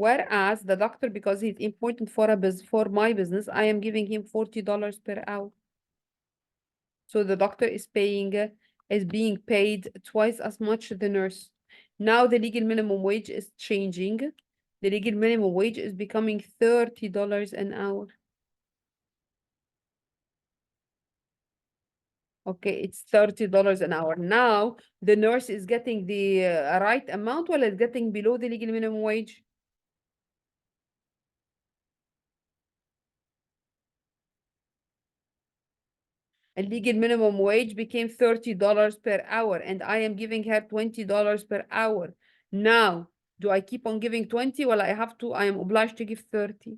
Whereas the doctor, because he's important for for my business, I am giving him $40 per hour. So the doctor is being paid twice as much the nurse. Now the legal minimum wage is changing. The legal minimum wage is becoming $30 an hour. Okay, it's $30 an hour. Now the nurse is getting the right amount, while it's getting below the legal minimum wage. And legal minimum wage became $30 per hour, and I am giving her $20 per hour. Now, do I keep on giving 20? Well, I am obliged to give 30.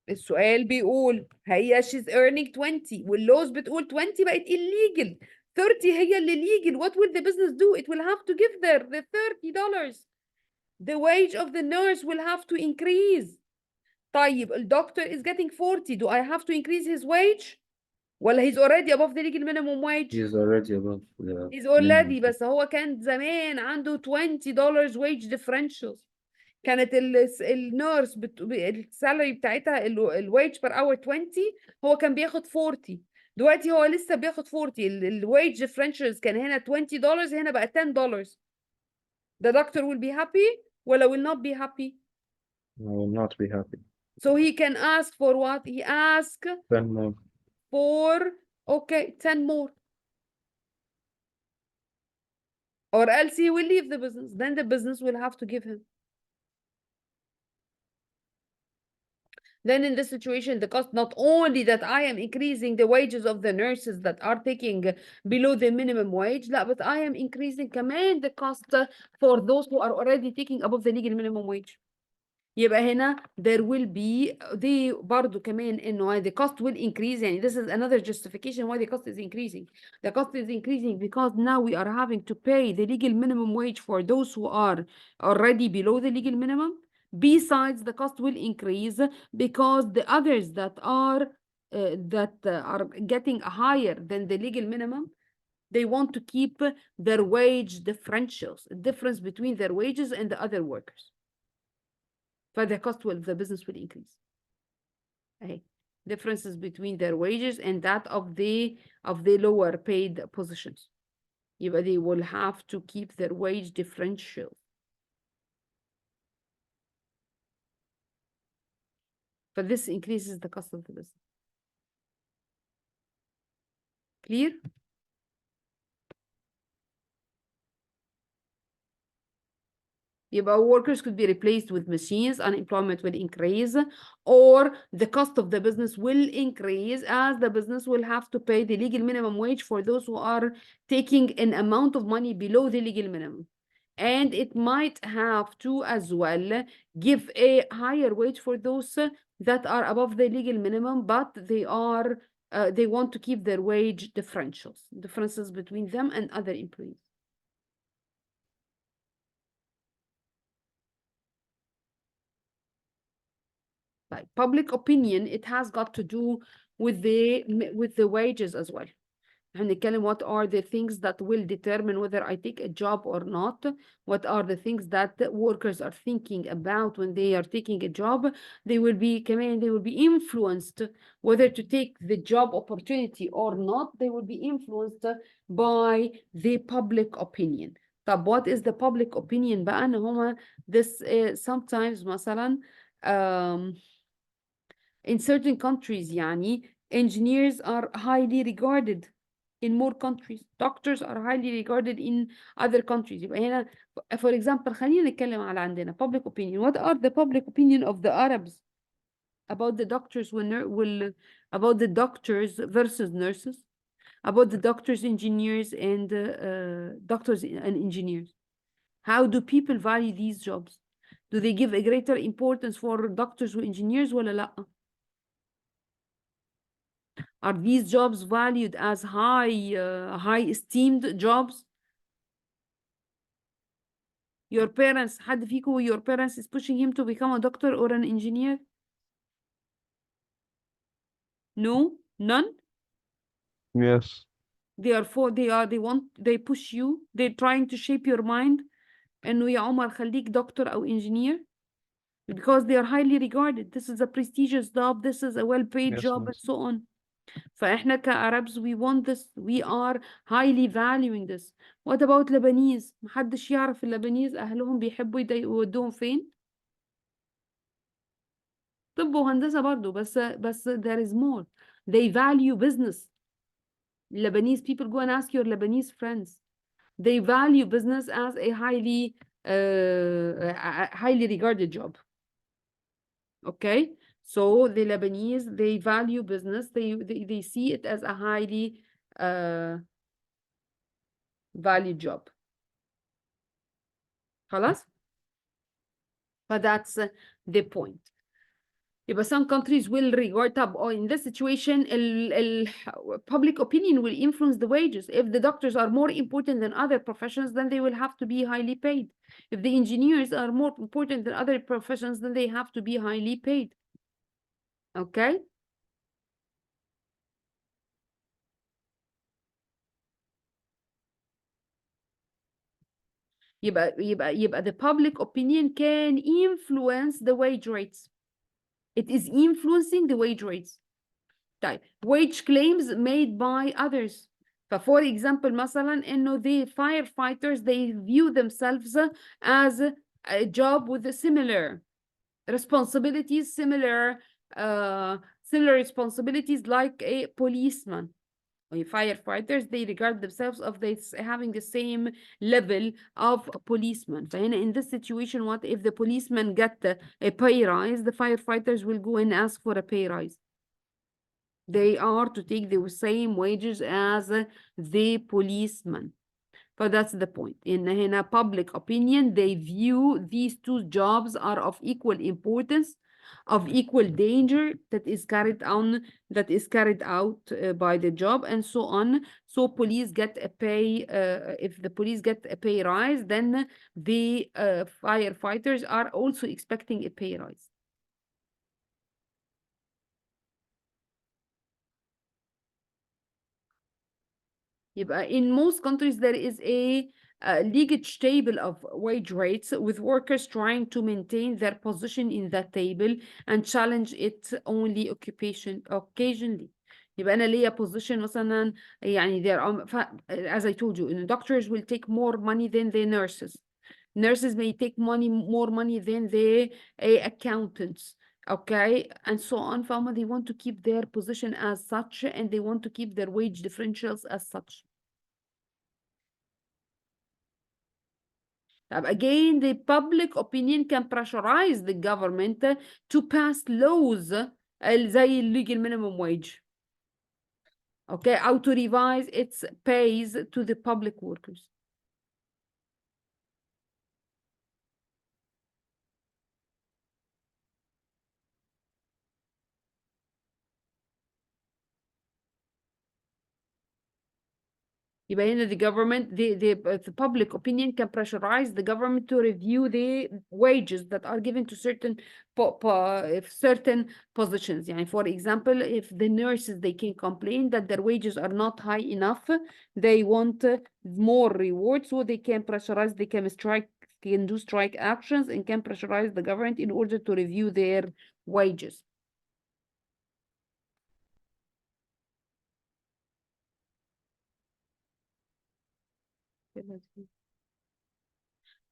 السؤال بيقول هي she's earning 20 واللوز بتقول 20 بقت illegal. 30 هي اللي legal. What will the business do? It will have to give her the $30. The wage of the nurse will have to increase. طيب الدكتور is getting 40. Do I have to increase his wage? ولا he's already above the legal minimum wage? He's already above the He's already minimum. بس هو كان زمان عنده $20 wage differential. كانت النيرس السالري بتاعتها الويج بير اور 20 هو كان بياخد 40. دلوقتي هو لسه بياخد 40. الويج ديفرنشالز كان هنا $20 هنا بقى $10. The doctor will be happy ولا will not be happy? I will not be happy. So he can ask for what? He ask 10 more. for, okay, 10 more. Or else he will leave the business. Then the business will have to give him. Then in this situation, the cost, not only that I am increasing the wages of the nurses that are taking below the minimum wage, لا, but I am increasing كمان the cost for those who are already taking above the legal minimum wage. يبقى هنا there will be دي برضو كمان انه the cost will increase. يعني this is another justification why the cost is increasing. The cost is increasing because now we are having to pay the legal minimum wage for those who are already below the legal minimum. Besides, the cost will increase because the others that are getting higher than the legal minimum, they want to keep their wage differentials, difference between their wages and the other workers. For the cost will, the business will increase. Okay. Differences between their wages and that of the lower paid positions. يبقى they will have to keep their wage differential. But this increases the cost of the business. Clear? يبقى workers could be replaced with machines, unemployment will increase, or the cost of the business will increase as the business will have to pay the legal minimum wage for those who are taking an amount of money below the legal minimum. And it might have to as well give a higher wage for those that are above the legal minimum, but they want to keep their wage differences between them and other employees. Like public opinion, it has got to do with the wages as well. هنتكلم what are the things that will determine whether I take a job or not. What are the things that workers are thinking about when they are taking a job. They will be influenced whether to take the job opportunity or not. They will be influenced by the public opinion. طب what is the public opinion بقى؟ ان هما this sometimes مثلا in certain countries يعني engineers are highly regarded in more countries. Doctors are highly regarded in other countries. يبقى هنا for example خلينا نتكلم على عندنا public opinion. What are the public opinion of the Arabs about the doctors about the doctors versus nurses, about the doctors, engineers, and doctors and engineers? How do people value these jobs? Do they give a greater importance for doctors or engineers ولا لأ? Are these jobs valued as high esteemed jobs? Your parents, حد فيكم your parents is pushing him to become a doctor or an engineer? No? None? Yes. they push you, they're trying to shape your mind انه يا عمر خليك دكتور او engineer because they are highly regarded. This is a prestigious job, this is a well-paid Yes, job and yes. so on. فاحنا كعربs we want this, we are highly valuing this. What about Lebanese? محدش يعرف اللبنيز اهلهم بيحبوا يودوهم فين؟ طب وهندسة برضو بس there is more. They value business. Lebanese people, go and ask your Lebanese friends. They value business as a highly regarded job. Okay, so the Lebanese, they value business. They see it as a highly valued job. خلاص? But that's the point. But some countries will regard or in this situation public opinion will influence the wages. If the doctors are more important than other professions, then they will have to be highly paid. If the engineers are more important than other professions, then they have to be highly paid. Okay? يبقى the public opinion can influence the wage rates. It is influencing the wage rates. طيب, wage claims made by others. For example, مثلا إنه the firefighters, they view themselves as a job with a similar responsibilities, similar responsibilities like a policeman. Firefighters, they regard themselves as having the same level of policeman. فهنا in this situation, what if the policeman get a pay rise, the firefighters will go and ask for a pay rise. They are to take the same wages as the policeman. But that's the point. In a public opinion, they view these two jobs are of equal importance, of equal danger that is carried out by the job and so on. So police get a pay, if the police get a pay rise, then the firefighters are also expecting a pay rise. In most countries, there is a leakage table of wage rates with workers trying to maintain their position in that table and challenge it only occasionally. يبقى أنا ليا position مثلا يعني there are, as I told you, doctors will take more money than the nurses. Nurses may take more money than the accountants. Okay, and so on. They want to keep their position as such, and they want to keep their wage differentials as such. Again, the public opinion can pressurize the government to pass laws زي legal minimum wage. Okay, how to revise its pays to the public workers. يبقى هنا the government, the public opinion can pressurize the government to review the wages that are given to certain positions. يعني for example, if the nurses, they can complain that their wages are not high enough, they want more rewards, so they can pressurize, they can do strike actions and can pressurize the government in order to review their wages.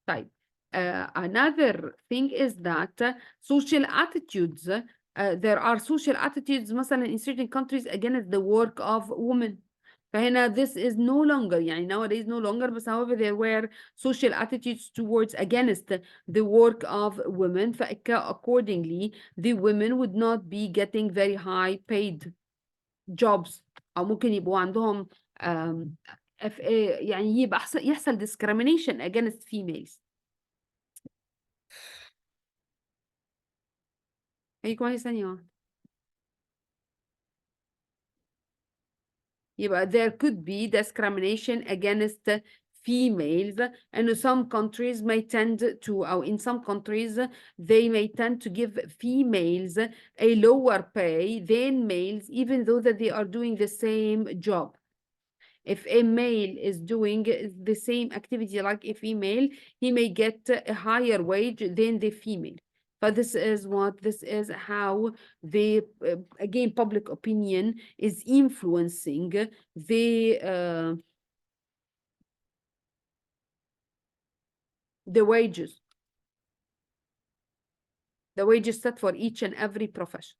طيب, another thing is that social attitudes, there are social attitudes مثلا in certain countries against the work of women. فهنا this is no longer, يعني nowadays no longer, but however there were social attitudes towards against the work of women. Accordingly, the women would not be getting very high paid jobs, أو ممكن يبقوا عندهم يعني يبقى يحصل discrimination against females. هي كويس ثانية واحدة. يبقى there could be discrimination against females, and some countries may tend to, or in some countries, they may tend to give females a lower pay than males, even though that they are doing the same job. If a male is doing the same activity like a female, he may get a higher wage than the female. But this is how the, again, public opinion is influencing the wages set for each and every profession.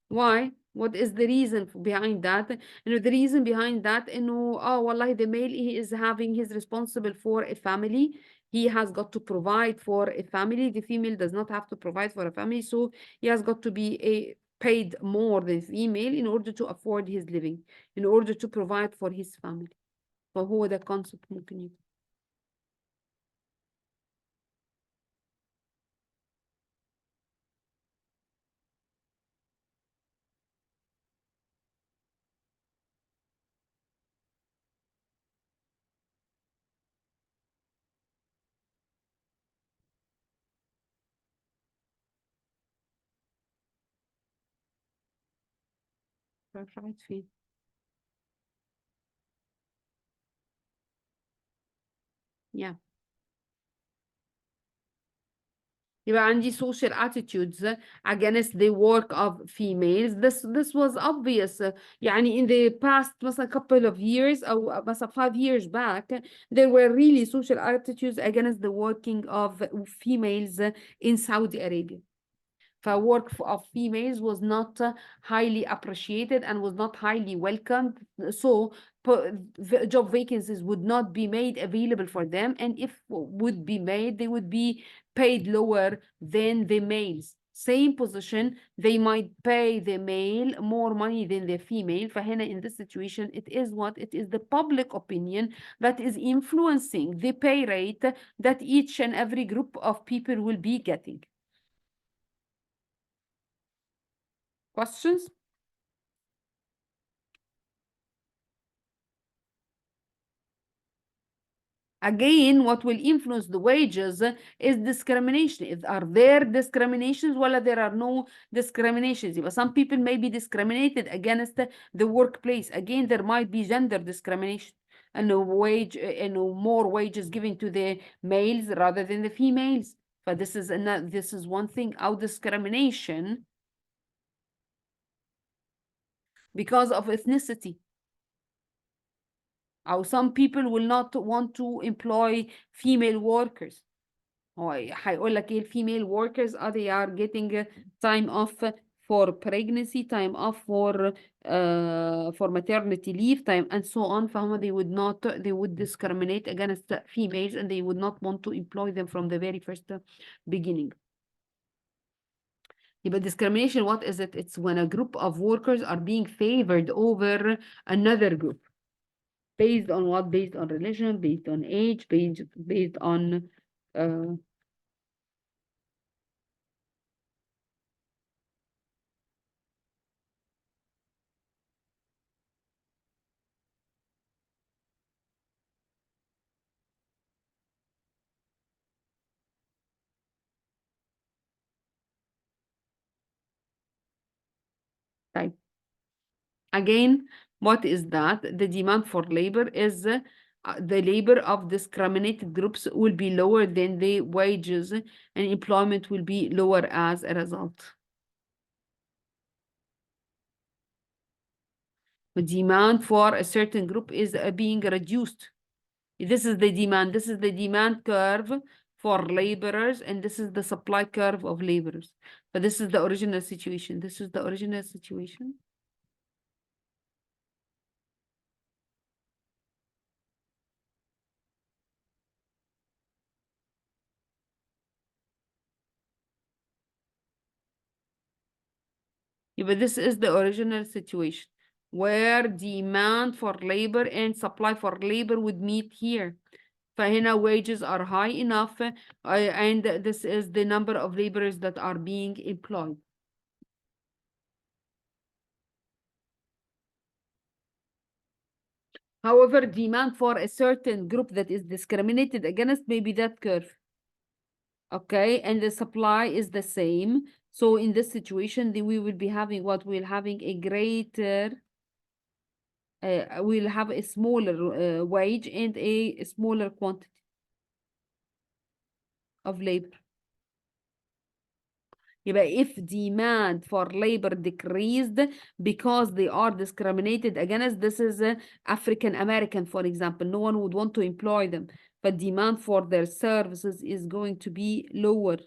Why? What is the reason behind that? The reason behind that, wallahi, the male, he's responsible for a family. He has got to provide for a family. The female does not have to provide for a family, so he has got to be paid more than female in order to afford his living, in order to provide for his family. فهو ده concept ممكن يكون. رفعت فين؟ Yeah. يبقى عندي social attitudes against the work of females. This was obvious. يعني in the past مثلا couple of years أو مثلا 5 years back, there were really social attitudes against the working of females in Saudi Arabia. Work of females was not highly appreciated and was not highly welcomed. So job vacancies would not be made available for them. And if would be made, they would be paid lower than the males. Same position, they might pay the male more money than the female. فهنا in this situation, it is the public opinion that is influencing the pay rate that each and every group of people will be getting. Questions? Again, what will influence the wages is discrimination. Are there discriminations? Well, there are no discriminations. But some people may be discriminated against the workplace. Again, there might be gender discrimination and more wages given to the males rather than the females. But this is one thing. Our discrimination because of ethnicity. Or some people will not want to employ female workers. هيقول لك ايه female workers they are getting time off for pregnancy, time off for maternity leave, time and so on. فهم they would discriminate against females and they would not want to employ them from the very first beginning. But discrimination, what is it? It's when a group of workers are being favored over another group. Based on what? Based on religion, based on age, based on type. Again, what is that? The demand for labor is the labor of discriminated groups will be lower than the wages, and employment will be lower as a result. The demand for a certain group is being reduced. This is the demand. This is the demand curve for laborers, and this is the supply curve of laborers. But this is the original situation. This is the original situation. But this is the original situation where demand for labor and supply for labor would meet here. فهنا wages are high enough and this is the number of laborers that are being employed. However, demand for a certain group that is discriminated against may be that curve. Okay, and the supply is the same. So in this situation, we will be having what? We're having a greater, we'll have a smaller wage and a smaller quantity of labor. If demand for labor decreased because they are discriminated against, this is African American, for example, no one would want to employ them, but demand for their services is going to be lower.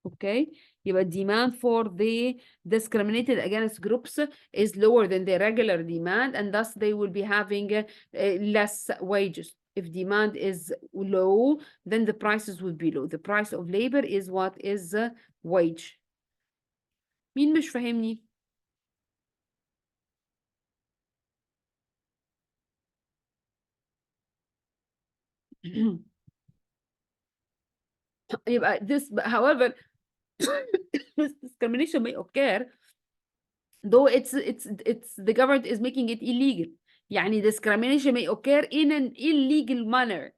Okay, demand for the discriminated against groups is lower than the regular demand, and thus they will be having less wages. If demand is low, then the prices will be low. The price of labor is what is wage. مين مش فاهمني؟ this, however, this discrimination may occur, though it's the government is making it illegal. يعني discrimination may occur in an illegal manner,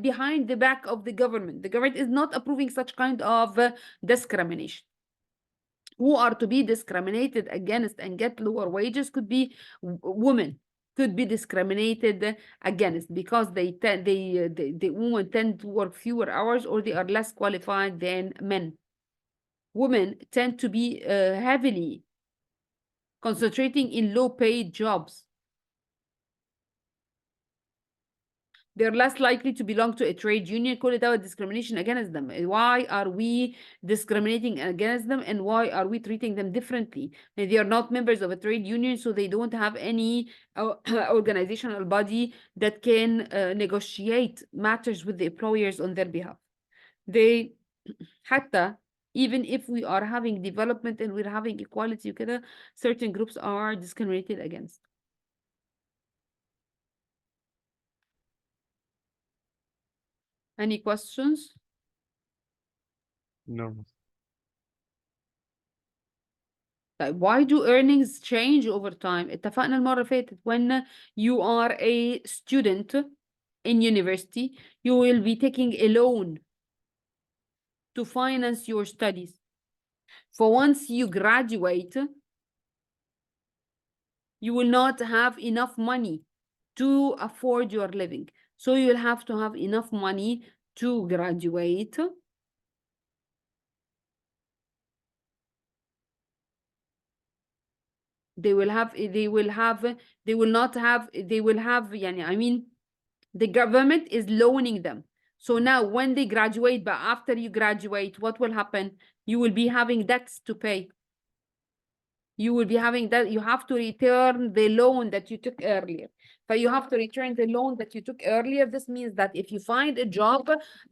behind the back of the government. The government is not approving such kind of discrimination. Who are to be discriminated against and get lower wages could be women, could be discriminated against because the women tend to work fewer hours, or they are less qualified than men. Women tend to be heavily concentrating in low-paid jobs. They're less likely to belong to a trade union. Call it out discrimination against them. Why are we discriminating against them, and why are we treating them differently? They are not members of a trade union, so they don't have any organizational body that can negotiate matters with the employers on their behalf. They, حتى even if we are having development and we're having equality, certain groups are discriminated against. Any questions? No. Why do earnings change over time? اتفقنا المرة اللي فاتت, when you are a student in university, you will be taking a loan to finance your studies. For once you graduate, you will not have enough money to afford your living. So you'll have to have enough money to graduate. They will have, the government is loaning them. So now when they graduate, but after you graduate, what will happen? You will be having debts to pay. You will be having that, you have to return the loan that you took earlier. But you have to return the loan that you took earlier. This means that if you find a job,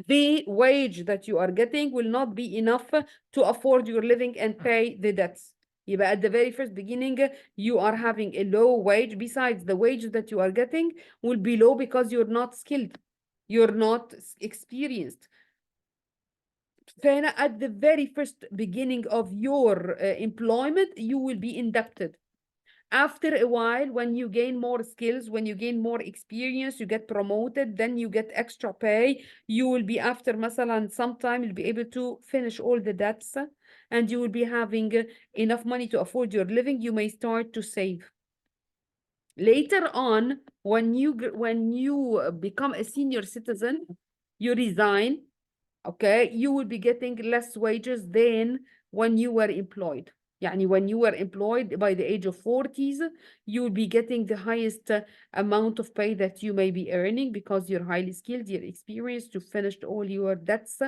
the wage that you are getting will not be enough to afford your living and pay the debts. At the very first beginning, you are having a low wage. Besides, the wage that you are getting will be low because you're not skilled. You're not experienced. At the very first beginning of your employment, you will be indebted. After a while, when you gain more skills, when you gain more experience, you get promoted, then you get extra pay. You will be, after مثلا some time, you'll be able to finish all the debts, and you will be having enough money to afford your living. You may start to save. Later on, when you become a senior citizen, you resign. Okay, you will be getting less wages than when you were employed. When you were employed by the age of 40s, you will be getting the highest amount of pay that you may be earning because you're highly skilled, you're experienced, you finished all your debts,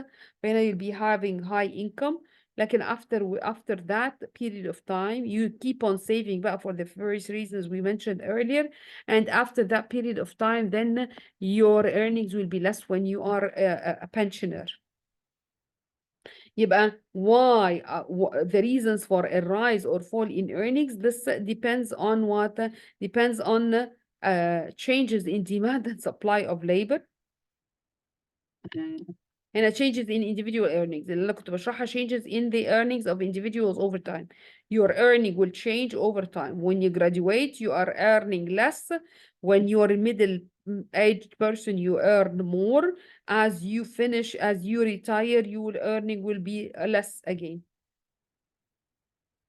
then you'll be having high income. Like after that period of time, you keep on saving back for the various reasons we mentioned earlier. And after that period of time, then your earnings will be less when you are a pensioner. Why the reasons for a rise or fall in earnings? This depends on what? Depends on changes in demand and supply of labor. هنا changes in individual earnings اللي أنا كنت بشرحها changes in the earnings of individuals over time. Your earning will change over time. When you graduate, you are earning less. When you're a middle-aged person, you earn more. As you finish, as you retire, your earning will be less again.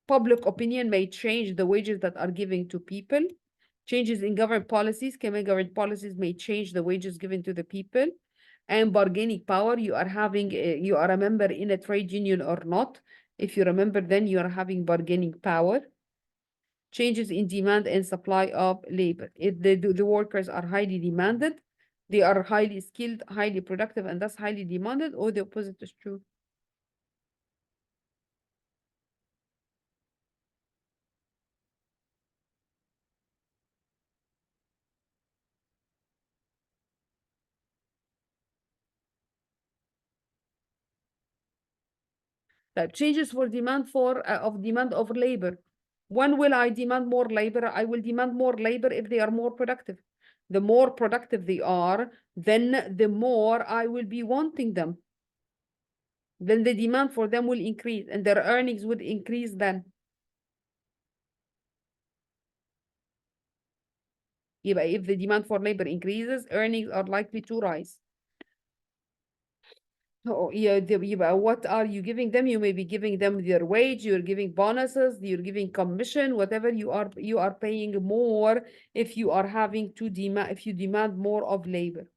Public opinion may change the wages that are given to people. Changes in government policies, government policies may change the wages given to the people. And bargaining power, you are having, you are a member in a trade union or not. If you remember, then you are having bargaining power. Changes in demand and supply of labor. If the workers are highly demanded, they are highly skilled, highly productive, and thus highly demanded, or the opposite is true. Changes for demand of labor. When will I demand more labor? I will demand more labor if they are more productive. The more productive they are, then the more I will be wanting them. Then the demand for them will increase and their earnings would increase then. If the demand for labor increases, earnings are likely to rise. Oh, yeah, what are you giving them? You may be giving them their wage, you're giving bonuses, you're giving commission, whatever you are paying more if you are having to demand, if you demand more of labor.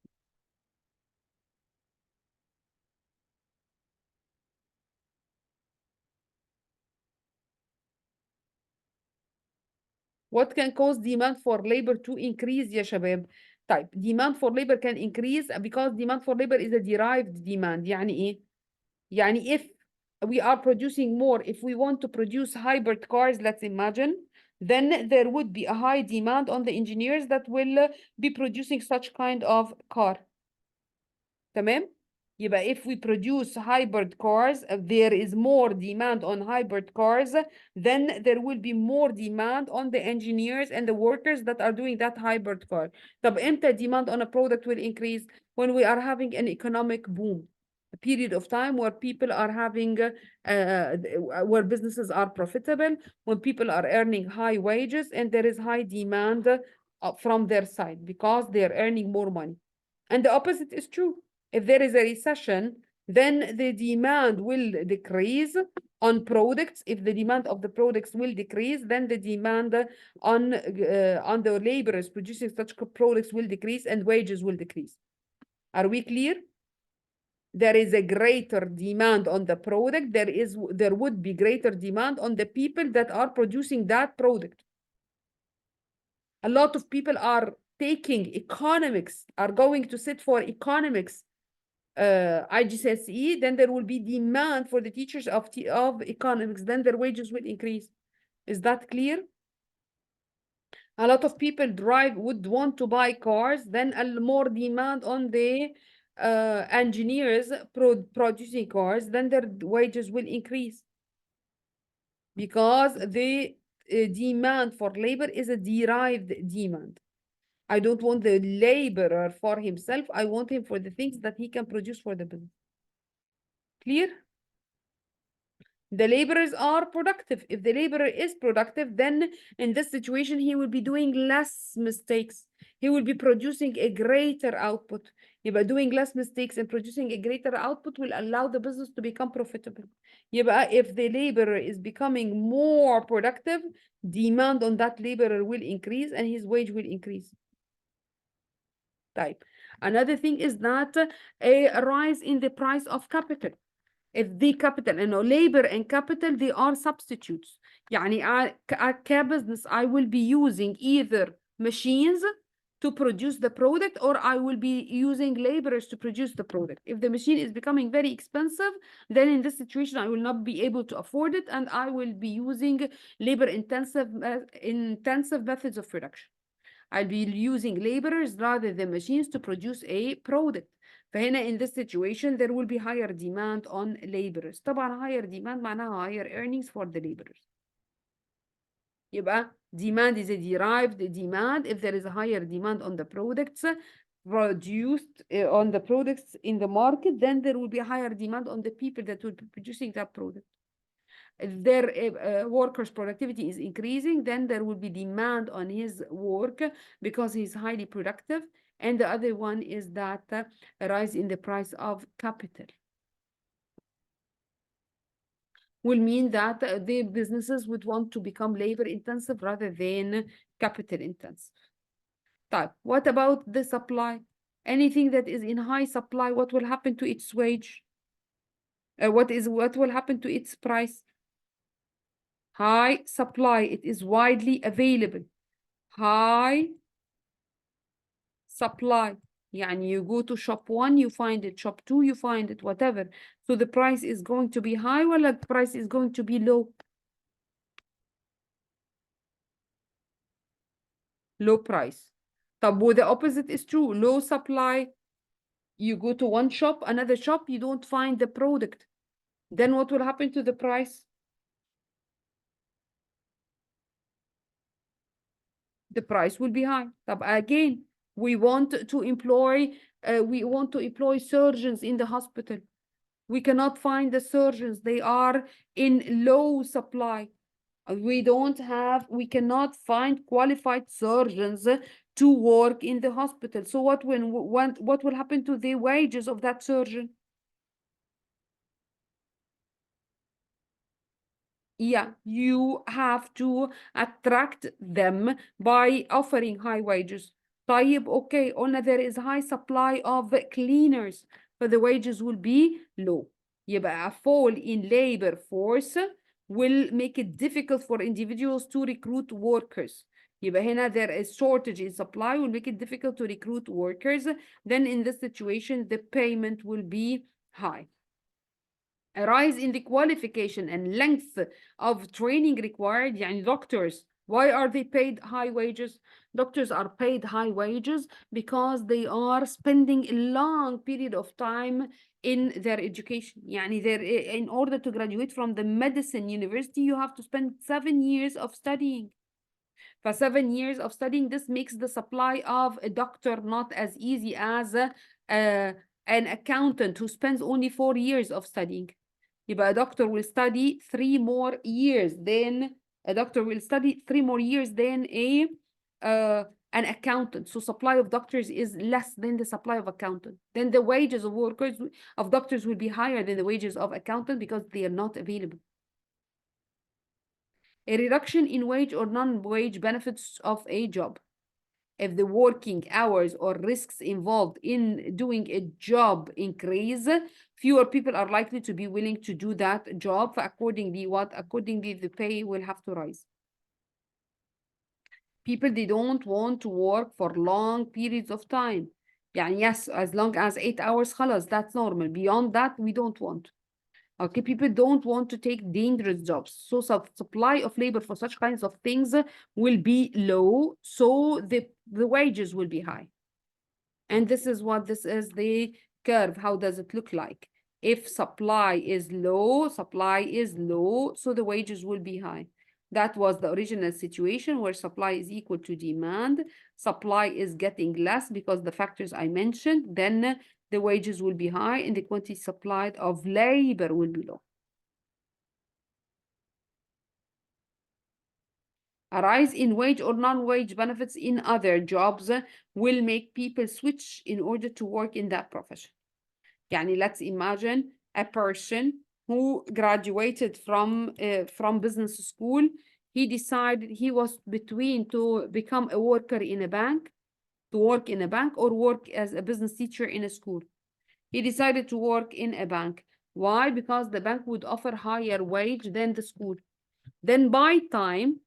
What can cause demand for labor to increase يا شباب؟ طيب demand for labor can increase because demand for labor is a derived demand. يعني إيه؟ يعني if we are producing more, if we want to produce hybrid cars, let's imagine, then there would be a high demand on the engineers that will be producing such kind of car. تمام؟ يبقى if we produce hybrid cars, there is more demand on hybrid cars, then there will be more demand on the engineers and the workers that are doing that hybrid car. طب امتى demand on a product will increase? When we are having an economic boom, a period of time where people are having, where businesses are profitable, when people are earning high wages and there is high demand from their side because they are earning more money. And the opposite is true. If there is a recession, then the demand will decrease on products. If the demand of the products will decrease, then the demand on the laborers producing such products will decrease and wages will decrease. Are we clear? There is a greater demand on the product. There would be greater demand on the people that are producing that product. A lot of people are taking economics, are going to sit for economics IGCSE, then there will be demand for the teachers of economics, then their wages will increase. Is that clear? A lot of people would want to buy cars, then more demand on the engineers producing cars, then their wages will increase. Because the demand for labor is a derived demand. I don't want the laborer for himself. I want him for the things that he can produce for the business. Clear? The laborers are productive. If the laborer is productive, then in this situation, he will be doing less mistakes. He will be producing a greater output. By doing less mistakes and producing a greater output will allow the business to become profitable. If the laborer is becoming more productive, demand on that laborer will increase and his wage will increase. Type. Another thing is that a rise in the price of capital. If the capital, labor and capital, they are substitutes. يعني كbusiness, I will be using either machines to produce the product or I will be using laborers to produce the product. If the machine is becoming very expensive, then in this situation, I will not be able to afford it and I will be using labor-intensive methods of production. I'll be using laborers rather than machines to produce a product. فهنا in this situation there will be higher demand on laborers. طبعا higher demand معناها higher earnings for the laborers. يبقى demand is a derived demand. If there is a higher demand on the products, produced on the products in the market, then there will be higher demand on the people that will be producing that product. If their workers' productivity is increasing, then there will be demand on his work because he's highly productive. And the other one is that a rise in the price of capital will mean that the businesses would want to become labor intensive rather than capital intensive. Type. What about the supply? Anything that is in high supply, what will happen to its wage? What will happen to its price? High supply, it is widely available. High supply. Yani you go to shop 1, you find it, shop 2, you find it, whatever. So the price is going to be high, or the price is going to be low? Low price. But the opposite is true. Low supply. You go to one shop, another shop, you don't find the product. Then what will happen to the price? The price will be high. But again, we want to employ surgeons in the hospital. We cannot find the surgeons. They are in low supply. We cannot find qualified surgeons to work in the hospital. So what will happen to the wages of that surgeon? Yeah, you have to attract them by offering high wages. طيب, okay, only there is high supply of cleaners, but the wages will be low. يبقى a fall in labor force will make it difficult for individuals to recruit workers. يبقى هنا there is shortage in supply will make it difficult to recruit workers. Then in this situation, the payment will be high. A rise in the qualification and length of training required. يعني doctors, why are they paid high wages? Doctors are paid high wages because they are spending a long period of time in their education. يعني in order to graduate from the medicine university, you have to spend 7 years of studying. For 7 years of studying, this makes the supply of a doctor not as easy as an accountant who spends only 4 years of studying. يبقى a doctor will study 3 more years than an accountant. So supply of doctors is less than the supply of accountant. Then the wages of doctors will be higher than the wages of accountant because they are not available. A reduction in wage or non-wage benefits of a job. If the working hours or risks involved in doing a job increase, fewer people are likely to be willing to do that job. Accordingly, the pay will have to rise. People, they don't want to work for long periods of time. يعني yes, as long as 8 hours, خلاص, that's normal. Beyond that, we don't want. Okay, people don't want to take dangerous jobs. So supply of labor for such kinds of things will be low, so the wages will be high. And this is the curve. How does it look like? If supply is low, so the wages will be high. That was the original situation where supply is equal to demand. Supply is getting less because the factors I mentioned, then the wages will be high and the quantity supplied of labor will be low. A rise in wage or non-wage benefits in other jobs will make people switch in order to work in that profession. يعني let's imagine a person who graduated from business school. He decided he was between to become a worker in a bank, or work as a business teacher in a school. He decided to work in a bank. Why? Because the bank would offer higher wage than the school. Then by time,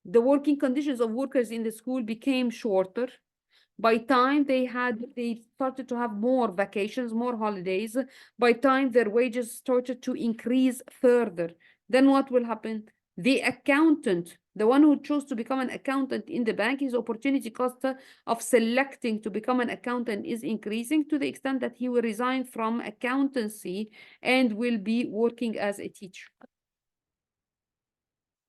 the working conditions of workers in the school became shorter. By time they started to have more vacations, more holidays. By time their wages started to increase further. Then what will happen? The accountant, the one who chose to become an accountant in the bank, his opportunity cost of selecting to become an accountant is increasing to the extent that he will resign from accountancy and will be working as a teacher.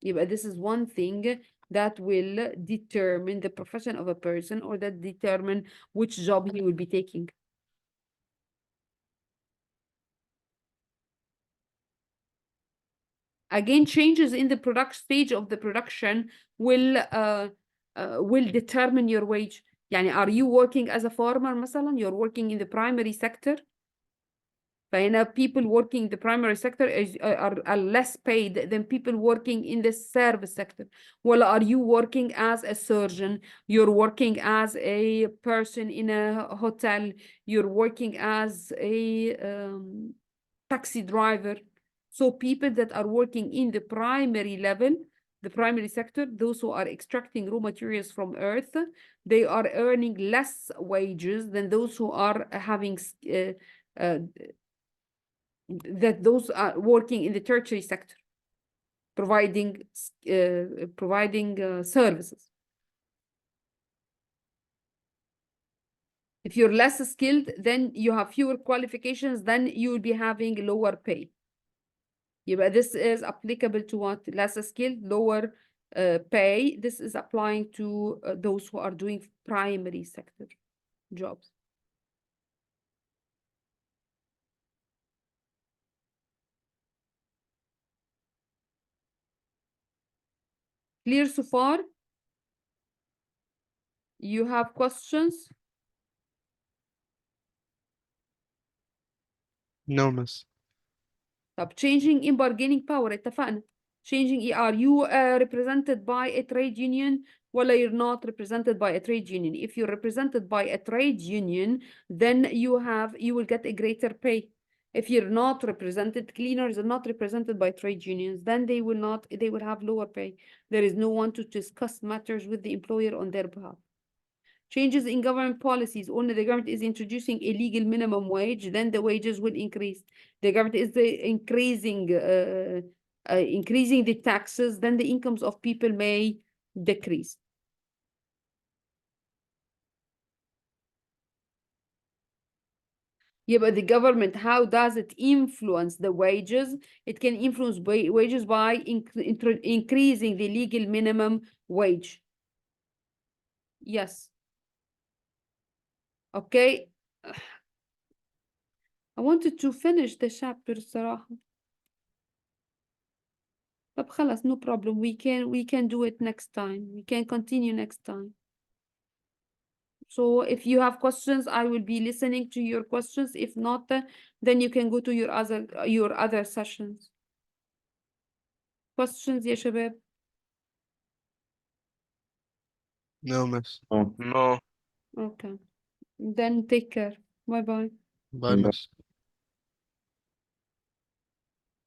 يبقى this is one thing that will determine the profession of a person or that determine which job he will be taking. Again, changes in the product stage of the production will determine your wage. يعني are you working as a farmer مثلا? You're working in the primary sector. فهنا people working in the primary sector are less paid than people working in the service sector. Well, are you working as a surgeon? You're working as a person in a hotel. You're working as a taxi driver. So people that are working in the primary level, the primary sector, those who are extracting raw materials from earth, they are earning less wages than those who are having that those are working in the tertiary sector, providing services. If you're less skilled, then you have fewer qualifications, then you will be having lower pay. يبقى this is applicable to what? Less skilled, lower pay. This is applying to those who are doing primary sector jobs. Clear so far? You have questions? No, miss. طب changing in bargaining power اتفقنا. Changing, are you represented by a trade union ولا you're not represented by a trade union? If you're represented by a trade union, then you will get a greater pay. If you're not represented, cleaners are not represented by trade unions, then they will have lower pay. There is no one to discuss matters with the employer on their behalf. Changes in government policies. Only the government is introducing a legal minimum wage, then the wages will increase. The government is increasing the taxes, then the incomes of people may decrease. Yeah, but the government, how does it influence the wages? It can influence wages by increasing the legal minimum wage. Yes. Okay. I wanted to finish the chapter صراحة. طب خلاص, no problem. We can do it next time. We can continue next time. So if you have questions, I will be listening to your questions. If not, then you can go to your other sessions. Questions يا شباب? No, miss. Oh. No. Okay. Then take care. Bye bye. Bye, miss.